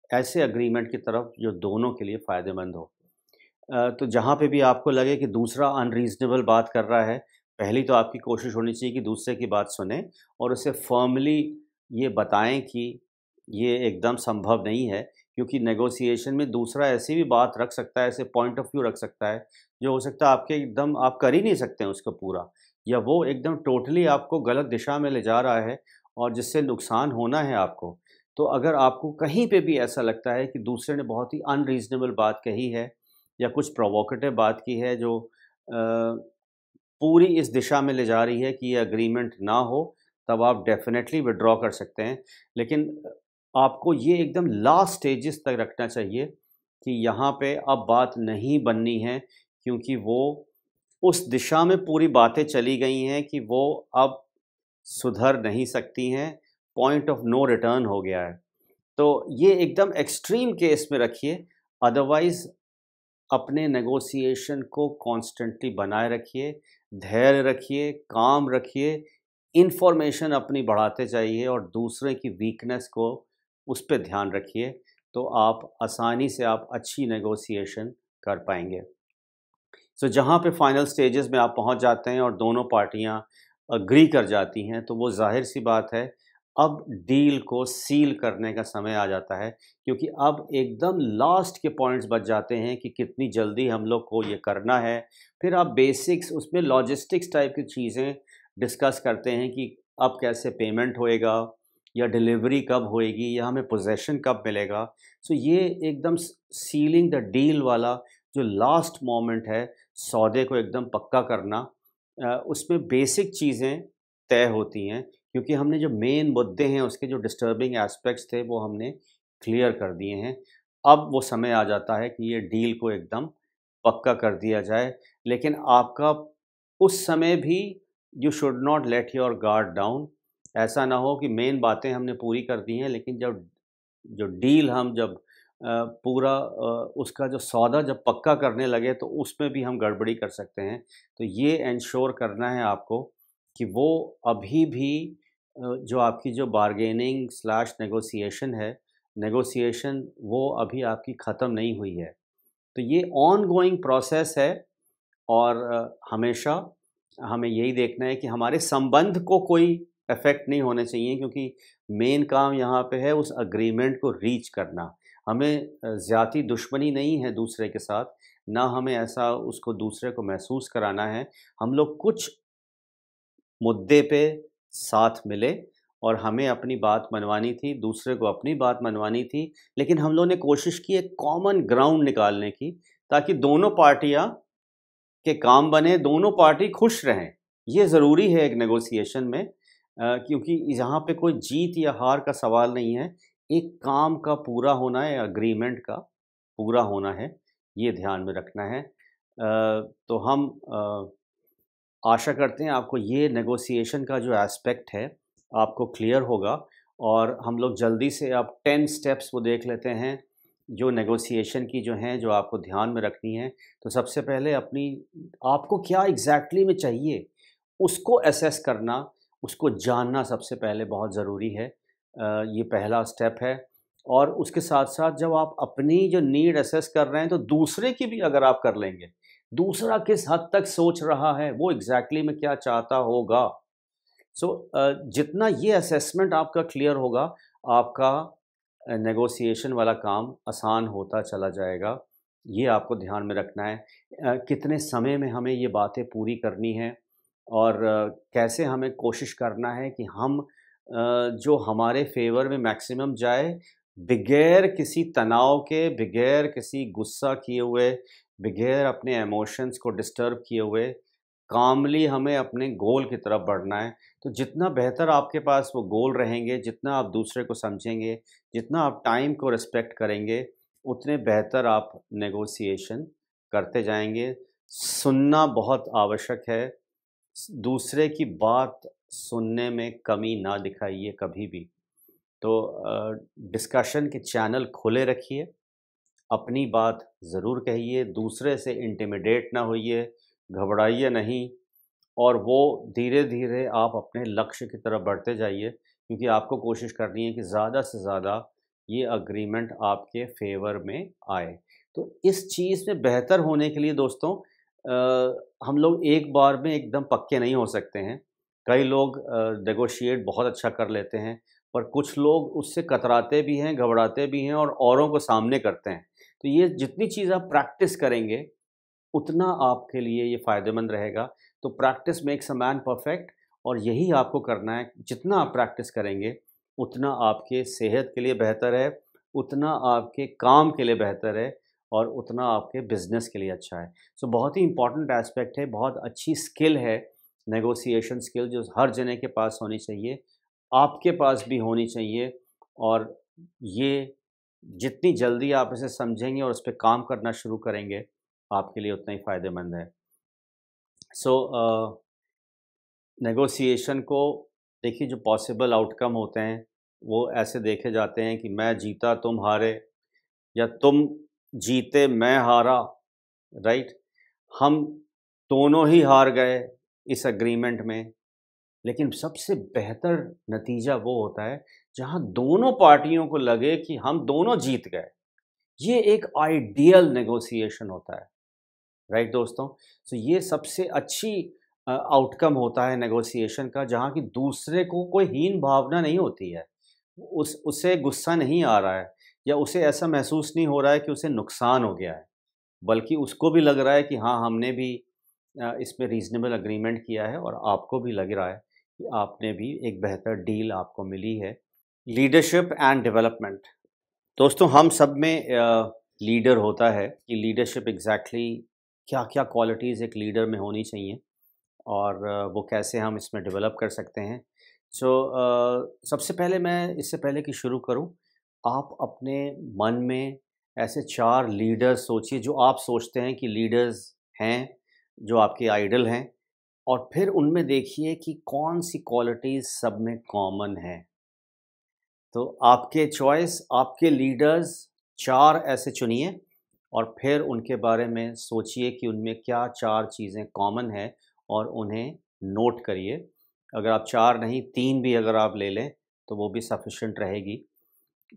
ऐसे एग्रीमेंट की तरफ जो दोनों के लिए फ़ायदेमंद हो। तो जहाँ पे भी आपको लगे कि दूसरा अनरीज़नेबल बात कर रहा है, पहली तो आपकी कोशिश होनी चाहिए कि दूसरे की बात सुनें और उसे फ़र्मली ये बताएँ कि ये एकदम संभव नहीं है, क्योंकि नेगोशिएशन में दूसरा ऐसी भी बात रख सकता है, ऐसे पॉइंट ऑफ व्यू रख सकता है, जो हो सकता है आपके एकदम आप कर ही नहीं सकते हैं उसको पूरा, या वो एकदम टोटली आपको गलत दिशा में ले जा रहा है और जिससे नुकसान होना है आपको। तो अगर आपको कहीं पे भी ऐसा लगता है कि दूसरे ने बहुत ही अनरीज़नेबल बात कही है या कुछ प्रोवोकेटिव बात की है जो पूरी इस दिशा में ले जा रही है कि ये एग्रीमेंट ना हो, तब आप डेफ़िनेटली विथड्रॉ कर सकते हैं। लेकिन आपको ये एकदम लास्ट स्टेजेस तक रखना चाहिए कि यहाँ पे अब बात नहीं बननी है, क्योंकि वो उस दिशा में पूरी बातें चली गई हैं कि वो अब सुधर नहीं सकती हैं, पॉइंट ऑफ नो रिटर्न हो गया है। तो ये एकदम एक्सट्रीम केस में रखिए, अदरवाइज़ अपने नेगोशिएशन को कॉन्स्टेंटली बनाए रखिए, धैर्य रखिए, काम रखिए, इन्फॉर्मेशन अपनी बढ़ाते जाइए और दूसरे की वीकनेस को उस पे ध्यान रखिए, तो आप आसानी से आप अच्छी नेगोशिएशन कर पाएँगे। सो जहाँ पे फाइनल स्टेजेस में आप पहुँच जाते हैं और दोनों पार्टियाँ एग्री कर जाती हैं, तो वो ज़ाहिर-सी बात है, अब डील को सील करने का समय आ जाता है, क्योंकि अब एकदम लास्ट के पॉइंट्स बच जाते हैं कि कितनी जल्दी हम लोग को ये करना है। फिर आप बेसिक्स उसमें लॉजिस्टिक्स टाइप की चीज़ें डिस्कस करते हैं कि अब कैसे पेमेंट होएगा या डिलीवरी कब होएगी या हमें पोज़ेशन कब मिलेगा। सो ये एकदम सीलिंग द डील वाला जो लास्ट मोमेंट है, सौदे को एकदम पक्का करना, उसमें बेसिक चीज़ें तय होती हैं, क्योंकि हमने जो मेन मुद्दे हैं उसके जो डिस्टर्बिंग एस्पेक्ट्स थे वो हमने क्लियर कर दिए हैं। अब वो समय आ जाता है कि ये डील को एकदम पक्का कर दिया जाए। लेकिन आपका उस समय भी you should not let your guard down. ऐसा ना हो कि मेन बातें हमने पूरी कर दी हैं, लेकिन जब जो डील हम जब पूरा उसका जो सौदा जब पक्का करने लगे तो उसमें भी हम गड़बड़ी कर सकते हैं। तो ये एंश्योर करना है आपको कि वो अभी भी जो आपकी जो बार्गेनिंग स्लैश नेगोशिएशन है, नेगोशिएशन वो अभी आपकी ख़त्म नहीं हुई है। तो ये ऑनगोइंग प्रोसेस है और हमेशा हमें यही देखना है कि हमारे संबंध को कोई इफ़ेक्ट नहीं होने चाहिए, क्योंकि मेन काम यहाँ पे है उस एग्रीमेंट को रीच करना। हमें ज़्यादी दुश्मनी नहीं है दूसरे के साथ, ना हमें ऐसा उसको दूसरे को महसूस कराना है। हम लोग कुछ मुद्दे पे साथ मिले और हमें अपनी बात मनवानी थी, दूसरे को अपनी बात मनवानी थी, लेकिन हम लोगों ने कोशिश की एक कॉमन ग्राउंड निकालने की, ताकि दोनों पार्टियाँ के काम बने, दोनों पार्टी खुश रहें। ये ज़रूरी है एक नेगोशिएशन में, क्योंकि यहाँ पे कोई जीत या हार का सवाल नहीं है, एक काम का पूरा होना है, एग्रीमेंट का पूरा होना है, ये ध्यान में रखना है। तो हम आशा करते हैं आपको ये नेगोशिएशन का जो एस्पेक्ट है, आपको क्लियर होगा और हम लोग जल्दी से अब 10 स्टेप्स वो देख लेते हैं, जो नेगोशिएशन की जो हैं, जो आपको ध्यान में रखनी है। तो सबसे पहले अपनी आपको क्या एग्ज़ैक्टली में चाहिए, उसको असेस करना, उसको जानना सबसे पहले बहुत ज़रूरी है। ये पहला स्टेप है और उसके साथ-साथ जब आप अपनी जो नीड असेस कर रहे हैं, तो दूसरे की भी अगर आप कर लेंगे, दूसरा किस हद तक सोच रहा है, वो एग्ज़ैक्टली में क्या चाहता होगा। सो जितना ये असेसमेंट आपका क्लियर होगा, आपका नेगोशिएशन वाला काम आसान होता चला जाएगा। ये आपको ध्यान में रखना है। कितने समय में हमें ये बातें पूरी करनी हैं और कैसे हमें कोशिश करना है कि हम जो हमारे फेवर में मैक्सिमम जाए, बगैर किसी तनाव के, बगैर किसी गुस्सा किए हुए, बगैर अपने इमोशंस को डिस्टर्ब किए हुए, कामली हमें अपने गोल की तरफ बढ़ना है। तो जितना बेहतर आपके पास वो गोल रहेंगे, जितना आप दूसरे को समझेंगे, जितना आप टाइम को रिस्पेक्ट करेंगे, उतने बेहतर आप नेगोशिएशन करते जाएंगे। सुनना बहुत आवश्यक है। दूसरे की बात सुनने में कमी ना दिखाइए कभी भी। तो डिस्कशन के चैनल खुले रखिए, अपनी बात ज़रूर कहिए, दूसरे से इंटिमिडेट ना होइए, घबराइए नहीं, और वो धीरे-धीरे आप अपने लक्ष्य की तरफ बढ़ते जाइए, क्योंकि आपको कोशिश करनी है कि ज़्यादा से ज़्यादा ये एग्रीमेंट आपके फ़ेवर में आए। तो इस चीज़ में बेहतर होने के लिए दोस्तों, हम लोग एक बार में एकदम पक्के नहीं हो सकते हैं। कई लोग नेगोशिएट बहुत अच्छा कर लेते हैं, पर कुछ लोग उससे कतराते भी हैं, घबराते भी हैं और औरों को सामने करते हैं। तो ये जितनी चीज़ आप प्रैक्टिस करेंगे, उतना आपके लिए ये फ़ायदेमंद रहेगा। तो practice makes a man perfect, और यही आपको करना है। जितना आप प्रैक्टिस करेंगे, उतना आपके सेहत के लिए बेहतर है, उतना आपके काम के लिए बेहतर है, और उतना आपके बिज़नेस के लिए अच्छा है। सो बहुत ही इम्पोर्टेंट एस्पेक्ट है, बहुत अच्छी स्किल है नेगोशिएशन स्किल, जो हर जने के पास होनी चाहिए, आपके पास भी होनी चाहिए। और ये जितनी जल्दी आप इसे समझेंगे और उस पे काम करना शुरू करेंगे, आपके लिए उतना ही फ़ायदेमंद है। सो नेगोशिएशन को देखिए, जो पॉसिबल आउटकम होते हैं, वो ऐसे देखे जाते हैं कि मैं जीता तुम हारे, या तुम जीते मैं हारा, राइट? हम दोनों ही हार गए इस एग्रीमेंट में। लेकिन सबसे बेहतर नतीजा वो होता है जहाँ दोनों पार्टियों को लगे कि हम दोनों जीत गए। ये एक आइडियल नेगोशिएशन होता है, राइट दोस्तों? सो ये सबसे अच्छी आउटकम होता है नेगोशिएशन का, जहाँ की दूसरे को कोई हीन भावना नहीं होती है। उसे गुस्सा नहीं आ रहा है, या उसे ऐसा महसूस नहीं हो रहा है कि उसे नुकसान हो गया है, बल्कि उसको भी लग रहा है कि हाँ, हमने भी इसमें रीज़नेबल एग्रीमेंट किया है, और आपको भी लग रहा है कि आपने भी एक बेहतर डील आपको मिली है। Leadership and development. दोस्तों, हम सब में लीडर होता है कि लीडरशिप एग्जैक्टली क्या-क्या क्वालिटीज़ एक लीडर में होनी चाहिए, और वो कैसे हम इसमें डेवलप कर सकते हैं। सो सबसे पहले मैं, इससे पहले कि शुरू करूं, आप अपने मन में ऐसे 4 लीडर्स सोचिए जो आप सोचते हैं कि लीडर्स हैं, जो आपके आइडल हैं, और फिर उनमें देखिए कि कौन सी क्वालिटीज़ सब में कॉमन है। तो आपके चॉइस, आपके लीडर्स 4 ऐसे चुनिए, और फिर उनके बारे में सोचिए कि उनमें क्या 4 चीज़ें कॉमन हैं, और उन्हें नोट करिए। अगर आप 4 नहीं, 3 भी अगर आप ले लें, तो वो भी सफिशिएंट रहेगी।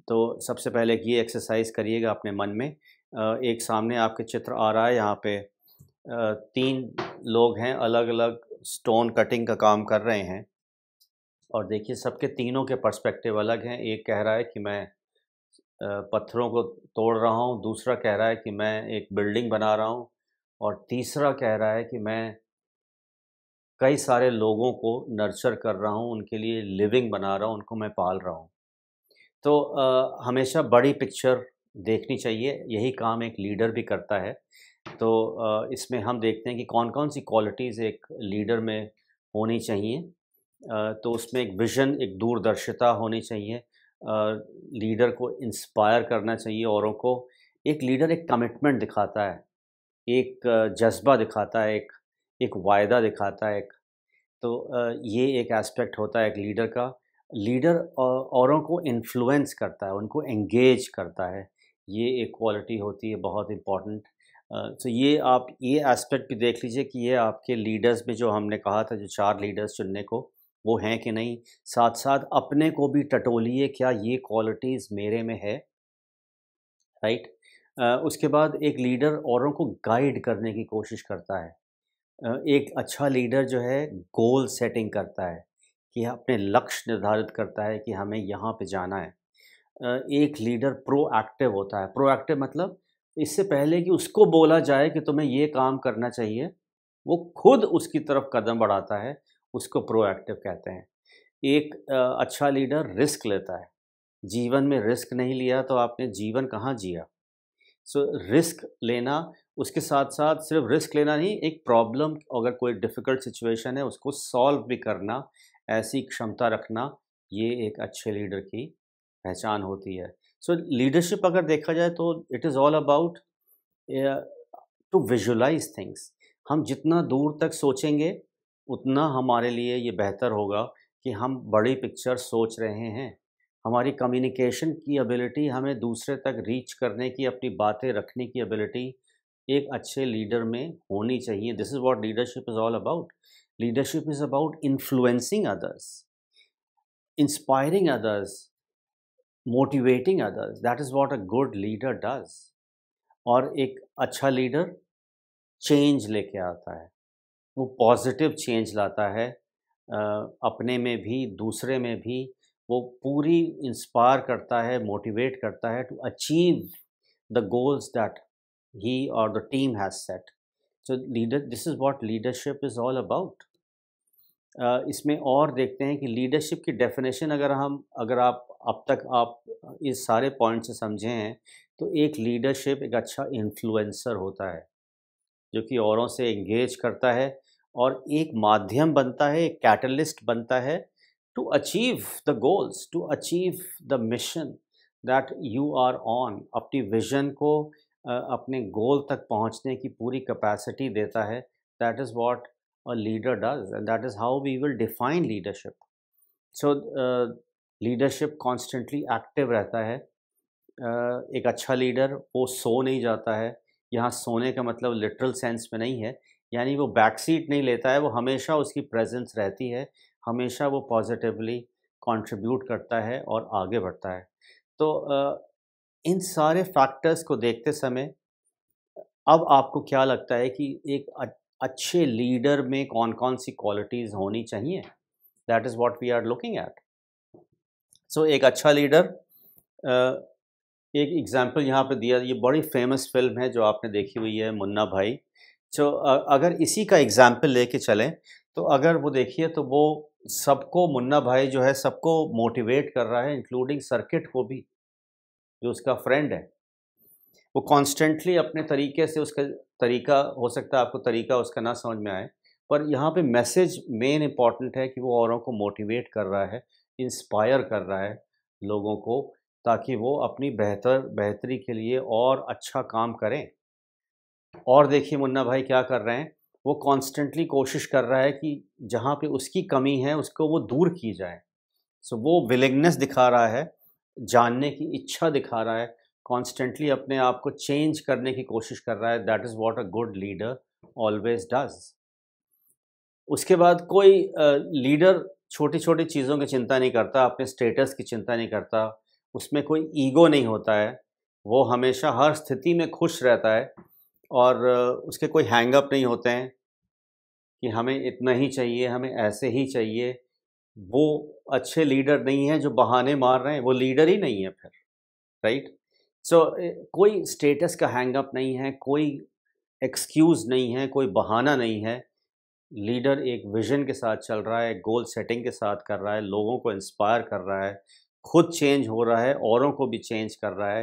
तो सबसे पहले ये एक्सरसाइज़ करिएगा अपने मन में। एक सामने आपके चित्र आ रहा है, यहाँ पे 3 लोग हैं, अलग-अलग स्टोन कटिंग का काम कर रहे हैं। और देखिए, सबके तीनों के पर्सपेक्टिव अलग हैं। एक कह रहा है कि मैं पत्थरों को तोड़ रहा हूँ, दूसरा कह रहा है कि मैं एक बिल्डिंग बना रहा हूँ, और तीसरा कह रहा है कि मैं कई सारे लोगों को नर्चर कर रहा हूँ, उनके लिए लिविंग बना रहा हूँ, उनको मैं पाल रहा हूँ। तो हमेशा बड़ी पिक्चर देखनी चाहिए, यही काम एक लीडर भी करता है। तो इसमें हम देखते हैं कि कौन-कौन सी क्वालिटीज़ एक लीडर में होनी चाहिए। तो उसमें एक विज़न, एक दूरदर्शिता होनी चाहिए। लीडर को इंस्पायर करना चाहिए औरों को। एक लीडर एक कमिटमेंट दिखाता है, एक जज़्बा दिखाता है, एक एक वायदा दिखाता है एक। तो ये एक एस्पेक्ट होता है एक लीडर का। लीडर औरों को इन्फ्लुएंस करता है, उनको एंगेज करता है। ये एक क्वालिटी होती है बहुत इम्पोर्टेंट। तो ये आप ये एस्पेक्ट भी देख लीजिए कि ये आपके लीडर्स में, जो हमने कहा था, जो 4 लीडर्स चुनने को, वो हैं कि नहीं। साथ-साथ अपने को भी टटोलिए, क्या ये क्वालिटीज़ मेरे में है, राइट? उसके बाद एक लीडर औरों को गाइड करने की कोशिश करता है। एक अच्छा लीडर जो है, गोल सेटिंग करता है, कि अपने लक्ष्य निर्धारित करता है कि हमें यहाँ पे जाना है। एक लीडर प्रोएक्टिव होता है। प्रोएक्टिव मतलब इससे पहले कि उसको बोला जाए कि तुम्हें ये काम करना चाहिए, वो खुद उसकी तरफ कदम बढ़ाता है, उसको प्रोएक्टिव कहते हैं। एक अच्छा लीडर रिस्क लेता है। जीवन में रिस्क नहीं लिया तो आपने जीवन कहाँ जिया। सो रिस्क लेना, उसके साथ साथ सिर्फ रिस्क लेना नहीं, एक प्रॉब्लम अगर कोई डिफ़िकल्ट सिचुएशन है उसको सॉल्व भी करना, ऐसी क्षमता रखना, ये एक अच्छे लीडर की पहचान होती है। सो लीडरशिप अगर देखा जाए तो it is all about to visualise things. हम जितना दूर तक सोचेंगे उतना हमारे लिए ये बेहतर होगा कि हम बड़ी पिक्चर सोच रहे हैं। हमारी कम्युनिकेशन की एबिलिटी, हमें दूसरे तक रीच करने की, अपनी बातें रखने की एबिलिटी एक अच्छे लीडर में होनी चाहिए। This is what leadership is all about. Leadership is about influencing others, inspiring others, motivating others. That is what a good leader does. और एक अच्छा लीडर चेंज लेके आता है, वो पॉजिटिव चेंज लाता है, अपने में भी दूसरे में भी। वो पूरी इंस्पायर करता है, मोटिवेट करता है to achieve the goals that he और the team has set. So leader, this is what leadership is all about. इसमें और देखते हैं कि लीडरशिप की डेफिनेशन अगर आप अब तक आप इस सारे पॉइंट से समझे हैं, तो एक लीडरशिप एक अच्छा इन्फ्लुएंसर होता है जो कि औरों से एंगेज करता है और एक माध्यम बनता है, एक कैटलिस्ट बनता है to achieve the goals, to achieve the mission that you are on. अपनी विजन को अपने गोल तक पहुंचने की पूरी कैपेसिटी देता है। That is what a leader does and that is how we will define leadership. So leadership constantly active रहता है। एक अच्छा लीडर वो सो नहीं जाता है। यहाँ सोने का मतलब लिटरल सेंस में नहीं है, यानी वो बैक सीट नहीं लेता है, वो हमेशा उसकी प्रेजेंस रहती है, हमेशा वो पॉजिटिवली कंट्रीब्यूट करता है और आगे बढ़ता है। तो इन सारे फैक्टर्स को देखते समय अब आपको क्या लगता है कि एक अच्छे लीडर में कौन-कौन सी क्वालिटीज़ होनी चाहिए? That is what we are looking at. So एक अच्छा लीडर, एक एग्जाम्पल यहाँ पे दिया, ये बड़ी फेमस फिल्म है जो आपने देखी हुई है, मुन्ना भाई। सो अगर इसी का एग्जाम्पल लेके चलें तो अगर वो देखिए तो वो सबको, मुन्ना भाई जो है सबको मोटिवेट कर रहा है, इंक्लूडिंग सर्किट को भी, जो उसका फ्रेंड है। वो कॉन्स्टेंटली अपने तरीके से, उसका तरीका हो सकता है आपको तरीका उसका ना समझ में आए, पर यहाँ पे मैसेज मेन इम्पॉर्टेंट है कि वो औरों को मोटिवेट कर रहा है, इंस्पायर कर रहा है लोगों को, ताकि वो अपनी बेहतरी के लिए और अच्छा काम करें। और देखिए मुन्ना भाई क्या कर रहे हैं, वो कॉन्स्टेंटली कोशिश कर रहा है कि जहाँ पे उसकी कमी है उसको वो दूर की जाए। सो वो विलिंगनेस दिखा रहा है, जानने की इच्छा दिखा रहा है, कॉन्स्टेंटली अपने आप को चेंज करने की कोशिश कर रहा है। That is what a good leader always does. उसके बाद कोई लीडर छोटी-छोटी चीज़ों की चिंता नहीं करता, अपने स्टेटस की चिंता नहीं करता, उसमें कोई ईगो नहीं होता है, वो हमेशा हर स्थिति में खुश रहता है और उसके कोई हैंग अप नहीं होते हैं कि हमें इतना ही चाहिए, हमें ऐसे ही चाहिए। वो अच्छे लीडर नहीं हैं जो बहाने मार रहे हैं, वो लीडर ही नहीं है फिर, राइट? सो कोई स्टेटस का हैंग अप नहीं है, कोई एक्सक्यूज़ नहीं है, कोई बहाना नहीं है। लीडर एक विज़न के साथ चल रहा है, गोल सेटिंग के साथ कर रहा है, लोगों को इंस्पायर कर रहा है, खुद चेंज हो रहा है, औरों को भी चेंज कर रहा है।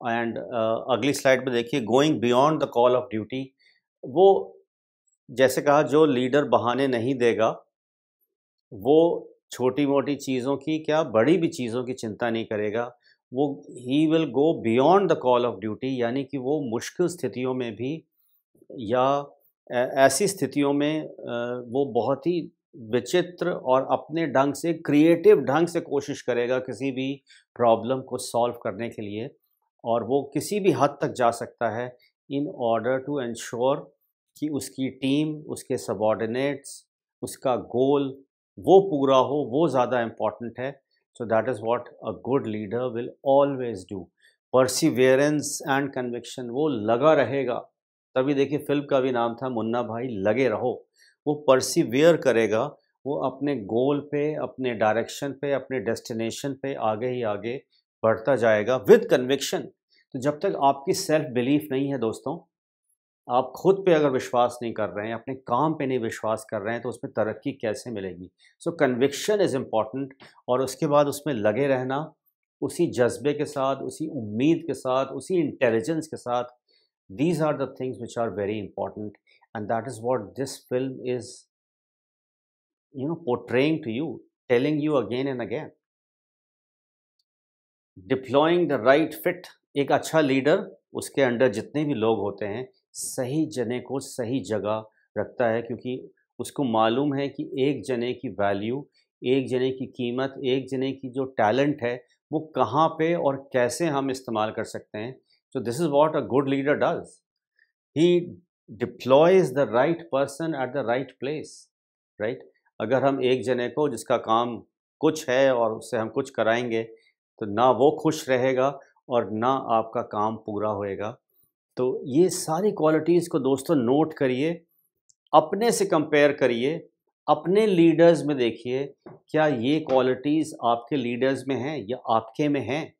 एंड अगली स्लाइड में देखिए, going beyond the call of duty. वो, जैसे कहा, जो लीडर बहाने नहीं देगा, वो छोटी-मोटी चीज़ों की क्या, बड़ी भी चीज़ों की चिंता नहीं करेगा। वो he will go beyond the call of duty, यानी कि वो मुश्किल स्थितियों में भी या ऐसी स्थितियों में वो बहुत ही विचित्र और अपने ढंग से, क्रिएटिव ढंग से कोशिश करेगा किसी भी प्रॉब्लम को सॉल्व करने के लिए, और वो किसी भी हद तक जा सकता है इन ऑर्डर टू एंश्योर कि उसकी टीम, उसके सबॉर्डिनेट्स, उसका गोल वो पूरा हो, वो ज़्यादा इम्पोर्टेंट है। So that is what a good leader will always do. Perseverance and conviction, वो लगा रहेगा। तभी देखिए फिल्म का भी नाम था मुन्ना भाई लगे रहो। वो परसिवियर करेगा, वो अपने गोल पे, अपने डायरेक्शन पे, अपने डेस्टिनेशन पे आगे ही आगे बढ़ता जाएगा विद कन्विक्शन। तो जब तक आपकी सेल्फ बिलीफ नहीं है दोस्तों, आप खुद पे अगर विश्वास नहीं कर रहे हैं, अपने काम पे नहीं विश्वास कर रहे हैं, तो उसमें तरक्की कैसे मिलेगी? सो कन्विक्शन इज़ इम्पॉर्टेंट, और उसके बाद उसमें लगे रहना, उसी जज़्बे के साथ, उसी उम्मीद के साथ, उसी इंटेलिजेंस के साथ। These are the things which are very important, and that is what this film is portraying to you, telling you again and again. Deploying the right fit, एक अच्छा लीडर उसके अंडर जितने भी लोग होते हैं, सही जने को सही जगह रखता है, क्योंकि उसको मालूम है कि एक जने की वैल्यू, एक जने की कीमत, एक जने की जो टैलेंट है, वो कहाँ पे और कैसे हम इस्तेमाल कर सकते हैं। So this is what a good leader does. He deploys the right person at the right place, right. अगर हम एक जने को जिसका काम कुछ है और उससे हम कुछ कराएंगे, तो ना वो खुश रहेगा और ना आपका काम पूरा होएगा। तो ये सारी क्वालिटीज़ को दोस्तों नोट करिए, अपने से कंपेयर करिए, अपने लीडर्स में देखिए, क्या ये क्वालिटीज़ आपके लीडर्स में हैं या आपके में हैं?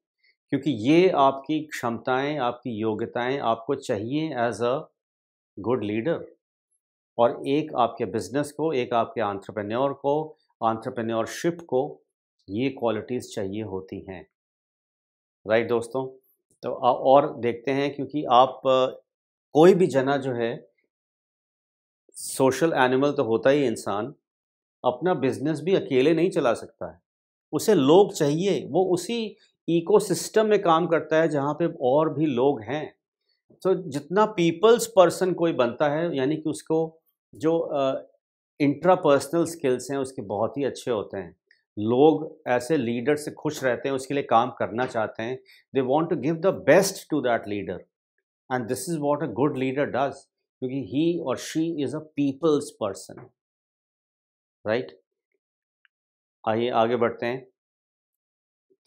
क्योंकि ये आपकी क्षमताएँ, आपकी योग्यताएँ आपको चाहिए एज़ अ गुड लीडर। और एक आपके बिज़नेस को, एक आपके एंटरप्रेन्योर को, एंटरप्रेन्योरशिप को ये क्वालिटीज़ चाहिए होती हैं। राइट दोस्तों? तो और देखते हैं, क्योंकि आप कोई भी जना जो है, सोशल एनिमल तो होता ही इंसान, अपना बिज़नेस भी अकेले नहीं चला सकता है। उसे लोग चाहिए, वो उसी इकोसिस्टम में काम करता है जहाँ पे और भी लोग हैं। तो जितना पीपल्स पर्सन कोई बनता है, यानी कि उसको जो इंट्रापर्सनल स्किल्स हैं उसके बहुत ही अच्छे होते हैं। लोग ऐसे लीडर से खुश रहते हैं, उसके लिए काम करना चाहते हैं। They want to give the best to that leader, and this is what a good leader does, क्योंकि ही और she is a people's person, right. आइए आगे बढ़ते हैं।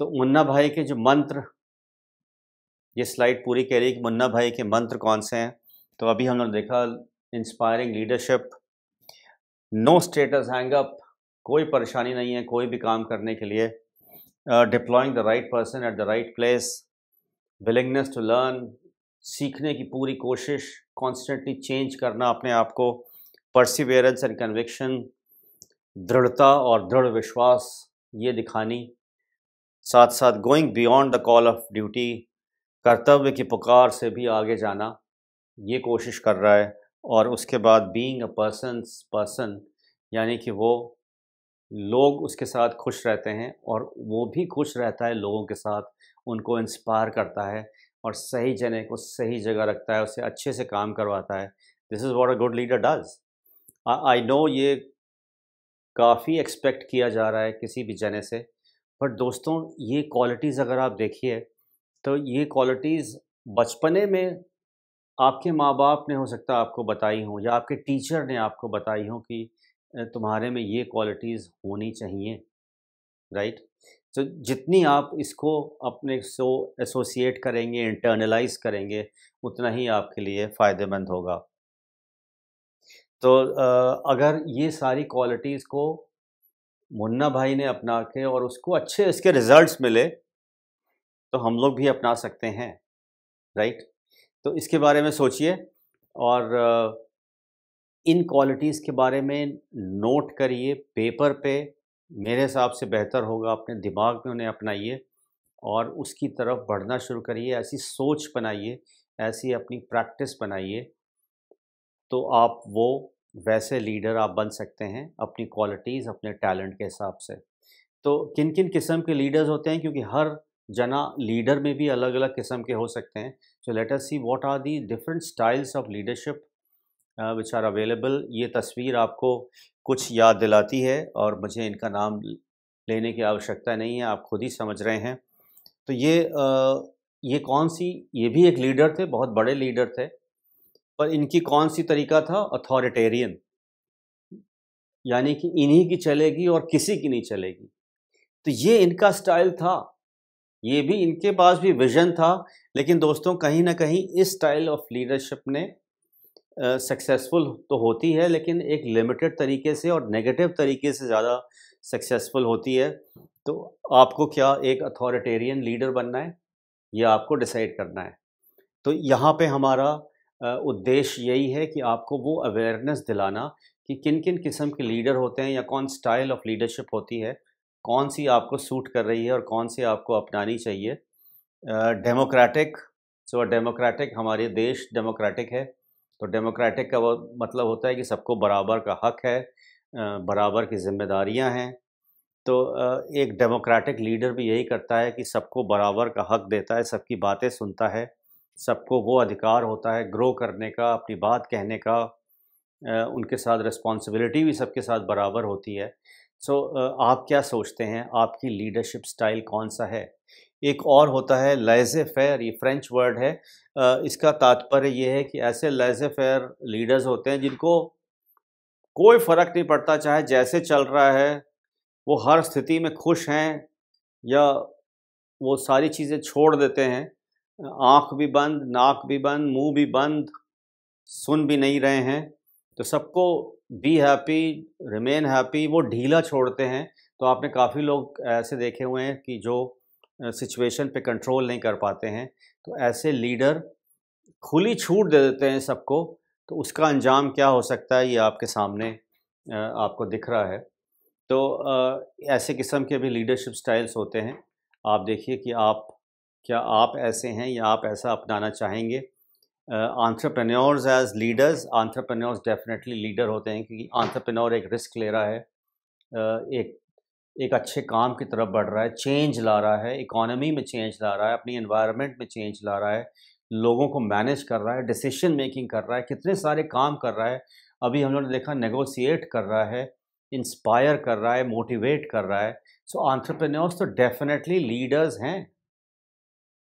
तो मुन्ना भाई के जो मंत्र, ये स्लाइड पूरी कह रही है कि मुन्ना भाई के मंत्र कौन से हैं। तो अभी हमने देखा inspiring leadership, no status hang up, कोई परेशानी नहीं है कोई भी काम करने के लिए, deploying the right person at the right place, willingness to learn, सीखने की पूरी कोशिश, कॉन्स्टेंटली चेंज करना अपने आप को, परसिवियरेंस एंड कन्विक्शन, दृढ़ता और दृढ़ विश्वास ये दिखानी, साथ साथ going beyond the call of duty, कर्तव्य की पुकार से भी आगे जाना, ये कोशिश कर रहा है। और उसके बाद बीइंग अ पर्सन, यानी कि वो लोग उसके साथ खुश रहते हैं और वो भी खुश रहता है लोगों के साथ, उनको इंस्पायर करता है और सही जने को सही जगह रखता है, उससे अच्छे से काम करवाता है। This is what a good leader does. I know ये काफ़ी एक्सपेक्ट किया जा रहा है किसी भी जने से, बट दोस्तों ये क्वालिटीज़ अगर आप देखिए, तो ये क्वालिटीज़ बचपने में आपके माँ-बाप ने हो सकता है आपको बताई हों, या आपके टीचर ने आपको बताई हों कि तुम्हारे में ये क्वालिटीज़ होनी चाहिए, राइट? तो जितनी आप इसको अपने सो एसोसिएट करेंगे, इंटरनलाइज़ करेंगे, उतना ही आपके लिए फ़ायदेमंद होगा। तो अगर ये सारी क्वालिटीज़ को मुन्ना भाई ने अपना के और उसको अच्छे इसके रिज़ल्ट्स मिले, तो हम लोग भी अपना सकते हैं, राइट? तो इसके बारे में सोचिए, और इन क्वालिटीज़ के बारे में नोट करिए पेपर पे। मेरे हिसाब से बेहतर होगा अपने दिमाग में उन्हें अपनाइए और उसकी तरफ बढ़ना शुरू करिए, ऐसी सोच बनाइए, ऐसी अपनी प्रैक्टिस बनाइए, तो आप वो वैसे लीडर आप बन सकते हैं अपनी क्वालिटीज़, अपने टैलेंट के हिसाब से। तो किन-किन किस्म के लीडर्स होते हैं, क्योंकि हर जना लीडर में भी अलग-अलग किस्म के हो सकते हैं। So let us see what are the different styles of leadership which are available. ये तस्वीर आपको कुछ याद दिलाती है और मुझे इनका नाम लेने की आवश्यकता नहीं है, आप खुद ही समझ रहे हैं। तो ये कौन-सी, ये भी एक लीडर थे, बहुत बड़े लीडर थे, पर इनकी कौन-सी तरीका था, अथॉरिटेरियन, यानी कि इन्हीं की चलेगी और किसी की नहीं चलेगी। तो ये इनका स्टाइल था, ये भी इनके पास भी विज़न था, लेकिन दोस्तों कहीं न कहीं इस स्टाइल ऑफ लीडरशिप ने सक्सेसफुल तो होती है, लेकिन एक लिमिटेड तरीके से और नेगेटिव तरीके से ज़्यादा सक्सेसफुल होती है। तो आपको क्या एक अथॉरिटेरियन लीडर बनना है, ये आपको डिसाइड करना है। तो यहाँ पे हमारा उद्देश्य यही है कि आपको वो अवेयरनेस दिलाना कि किन किन किस्म के लीडर होते हैं या कौन स्टाइल ऑफ लीडरशिप होती है, कौन सी आपको सूट कर रही है और कौन सी आपको अपनानी चाहिए। डेमोक्रेटिक, डेमोक्रेटिक, हमारे देश डेमोक्रेटिक है, तो डेमोक्रेटिक का वो मतलब होता है कि सबको बराबर का हक है, बराबर की जिम्मेदारियां हैं। तो एक डेमोक्रेटिक लीडर भी यही करता है कि सबको बराबर का हक देता है, सबकी बातें सुनता है, सबको वो अधिकार होता है ग्रो करने का, अपनी बात कहने का, उनके साथ रिस्पॉन्सिबिलिटी भी सबके साथ बराबर होती है। आप क्या सोचते हैं, आपकी लीडरशिप स्टाइल कौन सा है? एक और होता है लेज़े फेयर, ये फ्रेंच वर्ड है। इसका तात्पर्य ये है कि ऐसे लेज़े फेयर लीडर्स होते हैं जिनको कोई फ़र्क नहीं पड़ता, चाहे जैसे चल रहा है, वो हर स्थिति में खुश हैं या वो सारी चीज़ें छोड़ देते हैं। आँख भी बंद, नाक भी बंद, मुँह भी बंद, सुन भी नहीं रहे हैं, तो सबको बी हैप्पी, रिमेन हैप्पी, वो ढीला छोड़ते हैं। तो आपने काफ़ी लोग ऐसे देखे हुए हैं कि जो सिचुएशन पे कंट्रोल नहीं कर पाते हैं, तो ऐसे लीडर खुली छूट दे देते हैं सबको, तो उसका अंजाम क्या हो सकता है ये आपके सामने आपको दिख रहा है। तो ऐसे किस्म के भी लीडरशिप स्टाइल्स होते हैं। आप देखिए कि क्या आप ऐसे हैं या आप ऐसा अपनाना चाहेंगे? Entrepreneurs as leaders, entrepreneurs definitely leader होते हैं क्योंकि एंटरप्रेन्योर एक रिस्क ले रहा है, एक एक अच्छे काम की तरफ बढ़ रहा है, चेंज ला रहा है, इकोनॉमी में चेंज ला रहा है, अपनी एनवायरनमेंट में चेंज ला रहा है, लोगों को मैनेज कर रहा है, डिसीजन मेकिंग कर रहा है, कितने सारे काम कर रहा है। अभी हम लोगों ने देखा नेगोशिएट कर रहा है, इंस्पायर कर रहा है, मोटिवेट कर रहा है। सो एंटरप्रेन्योर्स तो डेफिनेटली लीडर्स हैं,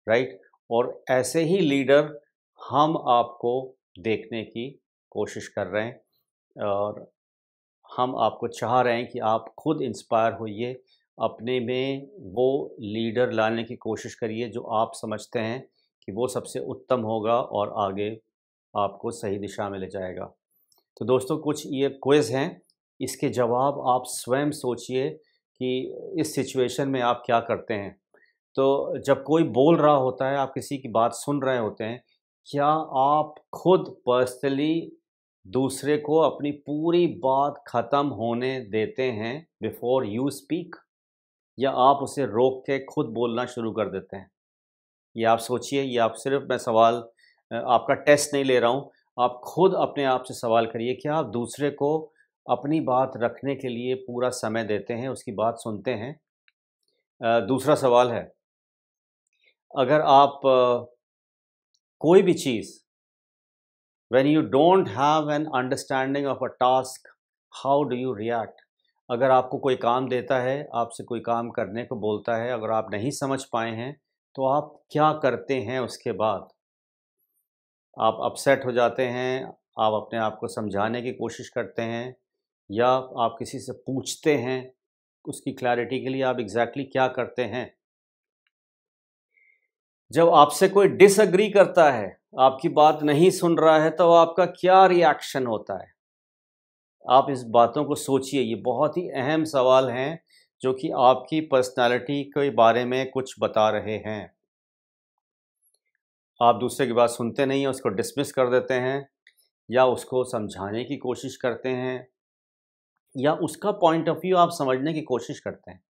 राइट? और ऐसे ही लीडर हम आपको देखने की कोशिश कर रहे हैं और हम आपको चाह रहे हैं कि आप खुद इंस्पायर होइए, अपने में वो लीडर लाने की कोशिश करिए जो आप समझते हैं कि वो सबसे उत्तम होगा और आगे आपको सही दिशा में ले जाएगा। तो दोस्तों, कुछ ये क्विज़ हैं, इसके जवाब आप स्वयं सोचिए कि इस सिचुएशन में आप क्या करते हैं। तो जब कोई बोल रहा होता है, आप किसी की बात सुन रहे होते हैं, क्या आप खुद पर्सनली दूसरे को अपनी पूरी बात ख़त्म होने देते हैं बिफोर यू स्पीक, या आप उसे रोक के खुद बोलना शुरू कर देते हैं? ये आप सोचिए, ये आप सिर्फ मैं सवाल आपका टेस्ट नहीं ले रहा हूँ, आप खुद अपने आप से सवाल करिए, क्या आप दूसरे को अपनी बात रखने के लिए पूरा समय देते हैं, उसकी बात सुनते हैं? दूसरा सवाल है, अगर आप कोई भी चीज़, when you don't have an understanding of a task, how do you react? अगर आपको कोई काम देता है, आपसे कोई काम करने को बोलता है, अगर आप नहीं समझ पाए हैं, तो आप क्या करते हैं उसके बाद? आप अपसेट हो जाते हैं, आप अपने आप को समझाने की कोशिश करते हैं, या आप किसी से पूछते हैं उसकी क्लैरिटी के लिए? आप एग्ज़ैक्टली क्या करते हैं? जब आपसे कोई डिसएग्री करता है, आपकी बात नहीं सुन रहा है, तो आपका क्या रिएक्शन होता है? आप इस बातों को सोचिए, ये बहुत ही अहम सवाल हैं, जो कि आपकी पर्सनैलिटी के बारे में कुछ बता रहे हैं। आप दूसरे की बात सुनते नहीं हैं, उसको डिसमिस कर देते हैं, या उसको समझाने की कोशिश करते हैं, या उसका पॉइंट ऑफ व्यू आप समझने की कोशिश करते हैं।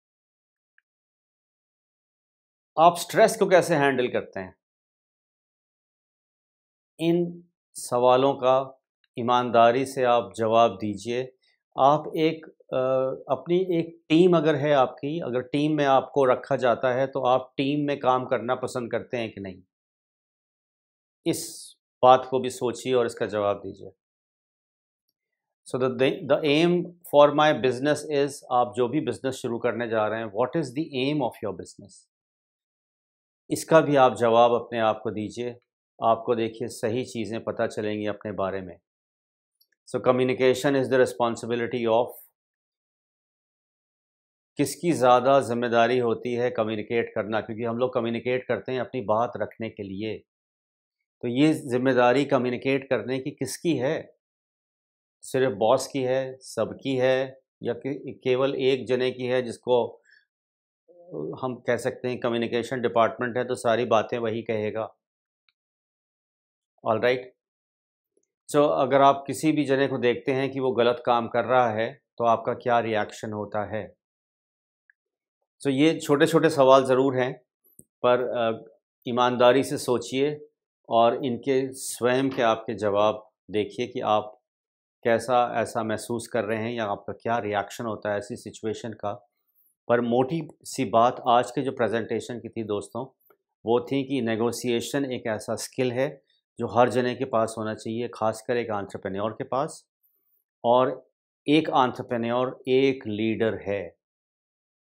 आप स्ट्रेस को कैसे हैंडल करते हैं? इन सवालों का ईमानदारी से आप जवाब दीजिए। आप अपनी एक टीम अगर है आपकी, अगर टीम में आपको रखा जाता है, तो आप टीम में काम करना पसंद करते हैं कि नहीं? इस बात को भी सोचिए और इसका जवाब दीजिए। So the aim for my business is, आप जो भी बिजनेस शुरू करने जा रहे हैं, what is the aim of your business? इसका भी आप जवाब अपने आप को दीजिए। आपको देखिए सही चीज़ें पता चलेंगी अपने बारे में। So communication is the responsibility of, किसकी ज़्यादा ज़िम्मेदारी होती है कम्युनिकेट करना? क्योंकि हम लोग कम्युनिकेट करते हैं अपनी बात रखने के लिए। तो ये ज़िम्मेदारी कम्युनिकेट करने की किसकी है? सिर्फ़ बॉस की है, सबकी है, या केवल एक जने की है जिसको हम कह सकते हैं कम्युनिकेशन डिपार्टमेंट है तो सारी बातें वही कहेगा? ऑलराइट? अगर आप किसी भी जने को देखते हैं कि वो गलत काम कर रहा है तो आपका क्या रिएक्शन होता है? ये छोटे छोटे सवाल ज़रूर हैं, पर ईमानदारी से सोचिए और इनके स्वयं के आपके जवाब देखिए कि आप कैसा ऐसा महसूस कर रहे हैं या आपका क्या रिएक्शन होता है ऐसी सिचुएशन का। पर मोटी सी बात आज के जो प्रेजेंटेशन की थी दोस्तों, वो थी कि नेगोशिएशन एक ऐसा स्किल है जो हर जने के पास होना चाहिए, खासकर एक एंटरप्रेन्योर के पास। और एक एंटरप्रेन्योर एक लीडर है,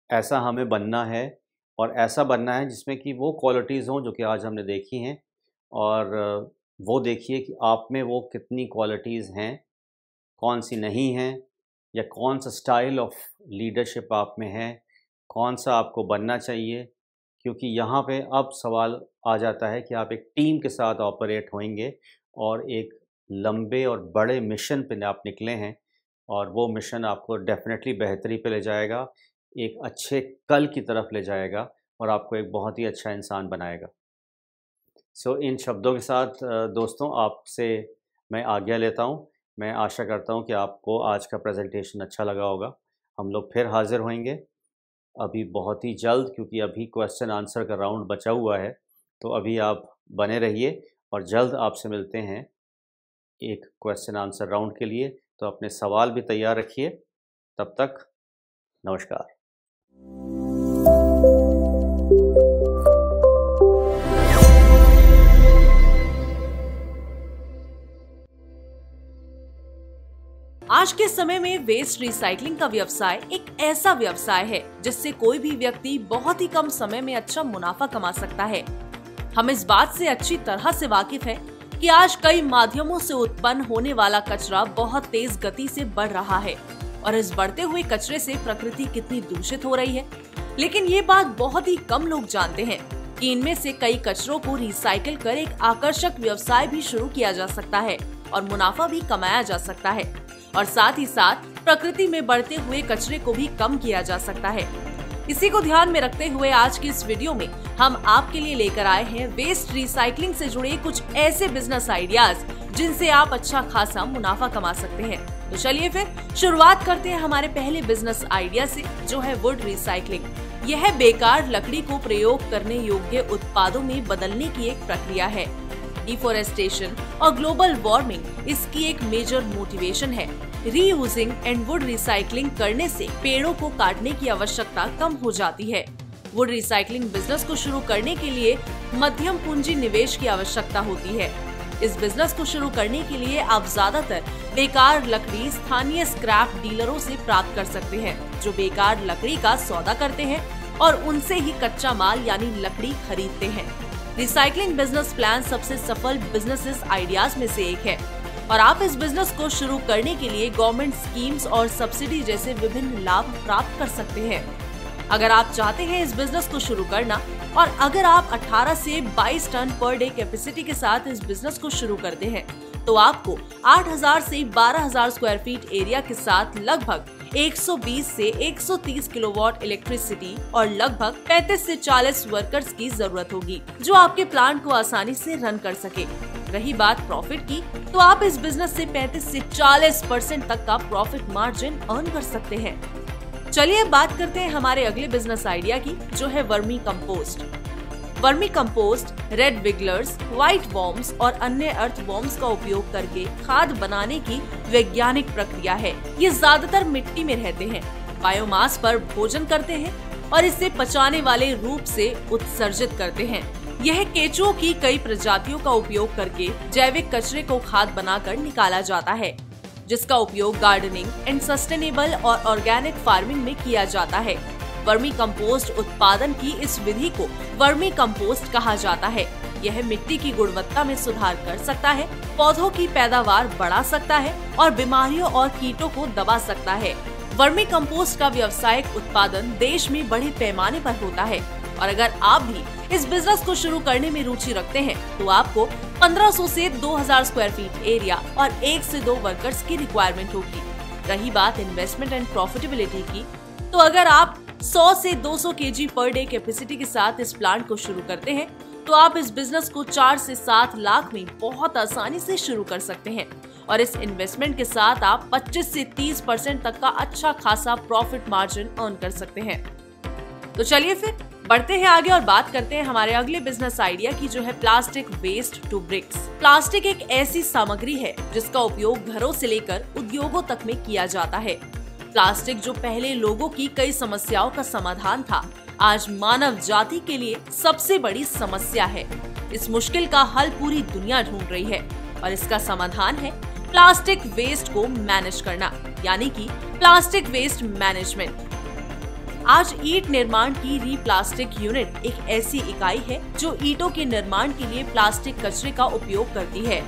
ऐसा हमें बनना है और ऐसा बनना है जिसमें कि वो क्वालिटीज़ हों जो कि आज हमने देखी हैं। और वो देखिए कि आप में वो कितनी क्वालिटीज़ हैं, कौन सी नहीं हैं, या कौन सा स्टाइल ऑफ लीडरशिप आप में है, कौन सा आपको बनना चाहिए। क्योंकि यहाँ पे अब सवाल आ जाता है कि आप एक टीम के साथ ऑपरेट होंगे और एक लंबे और बड़े मिशन पे आप निकले हैं, और वो मिशन आपको डेफिनेटली बेहतरी पे ले जाएगा, एक अच्छे कल की तरफ ले जाएगा और आपको एक बहुत ही अच्छा इंसान बनाएगा। इन शब्दों के साथ दोस्तों आपसे मैं आज्ञा लेता हूँ। मैं आशा करता हूँ कि आपको आज का प्रेजेंटेशन अच्छा लगा होगा। हम लोग फिर हाज़िर होंगे अभी बहुत ही जल्द, क्योंकि अभी क्वेश्चन आंसर का राउंड बचा हुआ है। तो अभी आप बने रहिए और जल्द आपसे मिलते हैं एक क्वेश्चन आंसर राउंड के लिए। तो अपने सवाल भी तैयार रखिए। तब तक नमस्कार। आज के समय में वेस्ट रिसाइकलिंग का व्यवसाय एक ऐसा व्यवसाय है जिससे कोई भी व्यक्ति बहुत ही कम समय में अच्छा मुनाफा कमा सकता है। हम इस बात से अच्छी तरह से वाकिफ है कि आज कई माध्यमों से उत्पन्न होने वाला कचरा बहुत तेज गति से बढ़ रहा है और इस बढ़ते हुए कचरे से प्रकृति कितनी दूषित हो रही है। लेकिन ये बात बहुत ही कम लोग जानते हैं कि इनमें से कई कचरों को रिसाइकिल कर एक आकर्षक व्यवसाय भी शुरू किया जा सकता है और मुनाफा भी कमाया जा सकता है, और साथ ही साथ प्रकृति में बढ़ते हुए कचरे को भी कम किया जा सकता है। इसी को ध्यान में रखते हुए आज की इस वीडियो में हम आपके लिए लेकर आए हैं वेस्ट रिसाइकलिंग से जुड़े कुछ ऐसे बिजनेस आइडियाज जिनसे आप अच्छा खासा मुनाफा कमा सकते हैं। तो चलिए फिर शुरुआत करते हैं हमारे पहले बिजनेस आइडिया से, जो है वुड रिसाइकलिंग। यह बेकार लकड़ी को प्रयोग करने योग्य उत्पादों में बदलने की एक प्रक्रिया है। डिफोरेस्टेशन और ग्लोबल वार्मिंग इसकी एक मेजर मोटिवेशन है। रीयूजिंग एंड वुड रिसाइकलिंग करने से पेड़ों को काटने की आवश्यकता कम हो जाती है। वुड रिसाइकलिंग बिजनेस को शुरू करने के लिए मध्यम पूंजी निवेश की आवश्यकता होती है। इस बिजनेस को शुरू करने के लिए आप ज्यादातर बेकार लकड़ी स्थानीय स्क्रैप डीलरों से प्राप्त कर सकते हैं, जो बेकार लकड़ी का सौदा करते हैं और उनसे ही कच्चा माल यानी लकड़ी खरीदते हैं। रिसाइकलिंग बिजनेस प्लान सबसे सफल बिजनेस आइडियाज में से एक है और आप इस बिजनेस को शुरू करने के लिए गवर्नमेंट स्कीम्स और सब्सिडी जैसे विभिन्न लाभ प्राप्त कर सकते हैं। अगर आप चाहते हैं इस बिजनेस को शुरू करना और अगर आप 18 से 22 टन पर डे कैपेसिटी के साथ इस बिजनेस को शुरू करते हैं, तो आपको 8000 से 12000 स्क्वायर फीट एरिया के साथ लगभग 120 से 130 किलोवाट इलेक्ट्रिसिटी और लगभग 35 से 40 वर्कर्स की जरूरत होगी, जो आपके प्लांट को आसानी से रन कर सके। रही बात प्रॉफिट की, तो आप इस बिजनेस से 35 से 40% तक का प्रॉफिट मार्जिन अर्न कर सकते हैं। चलिए अब बात करते हैं हमारे अगले बिजनेस आइडिया की, जो है vermi compost. Vermi compost red wigglers, white worms और अन्य अर्थ वॉर्म्स का उपयोग करके खाद बनाने की वैज्ञानिक प्रक्रिया है। ये ज्यादातर मिट्टी में रहते हैं, बायोमास पर भोजन करते हैं और इसे पचाने वाले रूप से उत्सर्जित करते हैं। यह केंचुओं की कई प्रजातियों का उपयोग करके जैविक कचरे को खाद बनाकर निकाला जाता है, जिसका उपयोग गार्डनिंग एंड सस्टेनेबल और ऑर्गेनिक फार्मिंग में किया जाता है। वर्मी कंपोस्ट उत्पादन की इस विधि को वर्मी कंपोस्ट कहा जाता है। यह मिट्टी की गुणवत्ता में सुधार कर सकता है, पौधों की पैदावार बढ़ा सकता है और बीमारियों और कीटों को दबा सकता है। वर्मी कंपोस्ट का व्यावसायिक उत्पादन देश में बड़े पैमाने पर होता है और अगर आप भी इस बिजनेस को शुरू करने में रुचि रखते हैं, तो आपको 1500 से 2000 स्क्वायर फीट एरिया और 1 से 2 वर्कर्स की रिक्वायरमेंट होगी। रही बात इन्वेस्टमेंट एंड प्रॉफिटेबिलिटी की, तो अगर आप 100 से 200 केजी पर डे कैपेसिटी के साथ इस प्लांट को शुरू करते हैं, तो आप इस बिजनेस को 4 से 7 लाख में बहुत आसानी से शुरू कर सकते हैं और इस इन्वेस्टमेंट के साथ आप 25 से 30% तक का अच्छा खासा प्रॉफिट मार्जिन अर्न कर सकते हैं। तो चलिए फिर बढ़ते हैं आगे और बात करते हैं हमारे अगले बिजनेस आइडिया की, जो है plastic waste to bricks. Plastic एक ऐसी सामग्री है जिसका उपयोग घरों से लेकर उद्योगों तक में किया जाता है। प्लास्टिक जो पहले लोगों की कई समस्याओं का समाधान था, आज मानव जाति के लिए सबसे बड़ी समस्या है। इस मुश्किल का हल पूरी दुनिया ढूंढ रही है और इसका समाधान है प्लास्टिक वेस्ट को मैनेज करना, यानी कि प्लास्टिक वेस्ट मैनेजमेंट। आज ईंट निर्माण की रीप्लास्टिक यूनिट एक ऐसी इकाई है जो ईंटों के निर्माण के लिए प्लास्टिक कचरे का उपयोग करती है।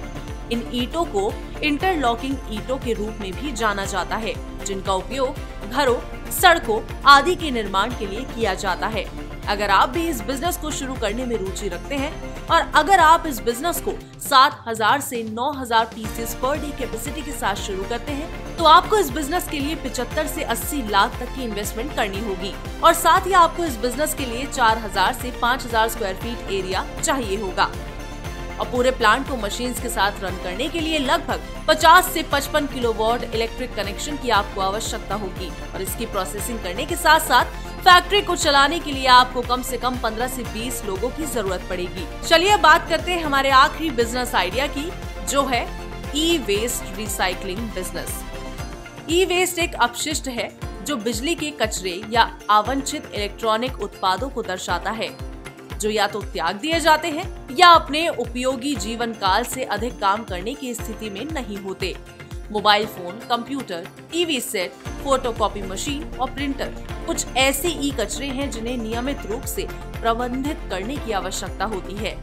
इन ईंटों को इंटरलॉकिंग ईंटों के रूप में भी जाना जाता है, जिनका उपयोग घरों, सड़कों आदि के निर्माण के लिए किया जाता है। अगर आप भी इस बिजनेस को शुरू करने में रुचि रखते हैं और अगर आप इस बिजनेस को 7,000 से 9,000 पीसेस पर डे कैपेसिटी के साथ शुरू करते हैं, तो आपको इस बिजनेस के लिए 75 से 80 लाख तक की इन्वेस्टमेंट करनी होगी और साथ ही आपको इस बिजनेस के लिए 4,000 से 5,000 स्क्वायर फीट एरिया चाहिए होगा। और पूरे प्लांट को मशीन्स के साथ रन करने के लिए लगभग 50 से 55 किलोवाट इलेक्ट्रिक कनेक्शन की आपको आवश्यकता होगी और इसकी प्रोसेसिंग करने के साथ साथ फैक्ट्री को चलाने के लिए आपको कम से कम 15 से 20 लोगों की जरूरत पड़ेगी। चलिए अब बात करते हैं हमारे आखिरी बिजनेस आइडिया की, जो है ई वेस्ट रिसाइकलिंग बिजनेस। ई वेस्ट एक अपशिष्ट है जो बिजली के कचरे या अवांछित इलेक्ट्रॉनिक उत्पादों को दर्शाता है, जो या तो त्याग दिए जाते हैं या अपने उपयोगी जीवन काल से अधिक काम करने की स्थिति में नहीं होते। Mobile phone, computer, TV set, photocopy machine और प्रिंटर कुछ ऐसे ई कचरे हैं जिन्हें नियमित रूप से प्रबंधित करने की आवश्यकता होती है।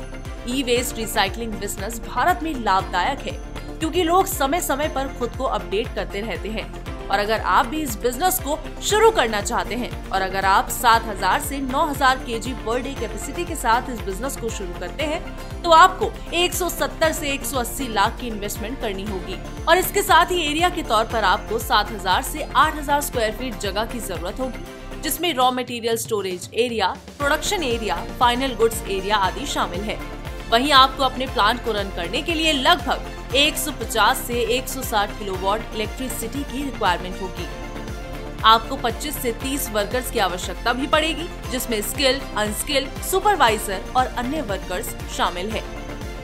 ई वेस्ट रिसाइकलिंग बिजनेस भारत में लाभदायक है क्योंकि लोग समय समय पर खुद को अपडेट करते रहते हैं और अगर आप भी इस बिजनेस को शुरू करना चाहते हैं और अगर आप 7,000 से 9,000 केजी पर डे कैपेसिटी के साथ इस बिजनेस को शुरू करते हैं, तो आपको 170 से 180 लाख की इन्वेस्टमेंट करनी होगी और इसके साथ ही एरिया के तौर पर आपको 7,000 से 8,000 स्क्वायर फीट जगह की जरूरत होगी, जिसमें raw material storage area, production area, final goods area आदि शामिल है। वहीं आपको अपने प्लांट को रन करने के लिए लगभग 150 से 160 किलोवाट इलेक्ट्रिसिटी की रिक्वायरमेंट होगी। आपको 25 से 30 वर्कर्स की आवश्यकता भी पड़ेगी, जिसमें स्किल्ड, अनस्किल्ड, सुपरवाइजर और अन्य वर्कर्स शामिल है।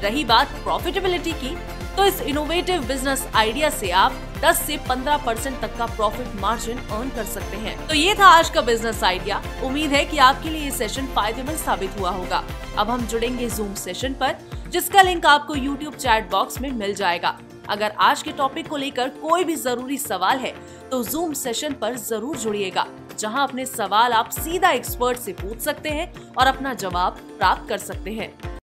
रही बात प्रॉफिटेबिलिटी की, तो इस इनोवेटिव बिजनेस आइडिया से आप 10 से 15% तक का प्रॉफिट मार्जिन अर्न कर सकते हैं। तो ये था आज का बिजनेस आइडिया। उम्मीद है कि आपके लिए ये सेशन फायदेमंद साबित हुआ होगा। अब हम जुड़ेंगे जूम सेशन पर, जिसका लिंक आपको YouTube चैट बॉक्स में मिल जाएगा। अगर आज के टॉपिक को लेकर कोई भी जरूरी सवाल है तो जूम सेशन पर जरूर जुड़िएगा, जहां अपने सवाल आप सीधा एक्सपर्ट से पूछ सकते हैं और अपना जवाब प्राप्त कर सकते हैं।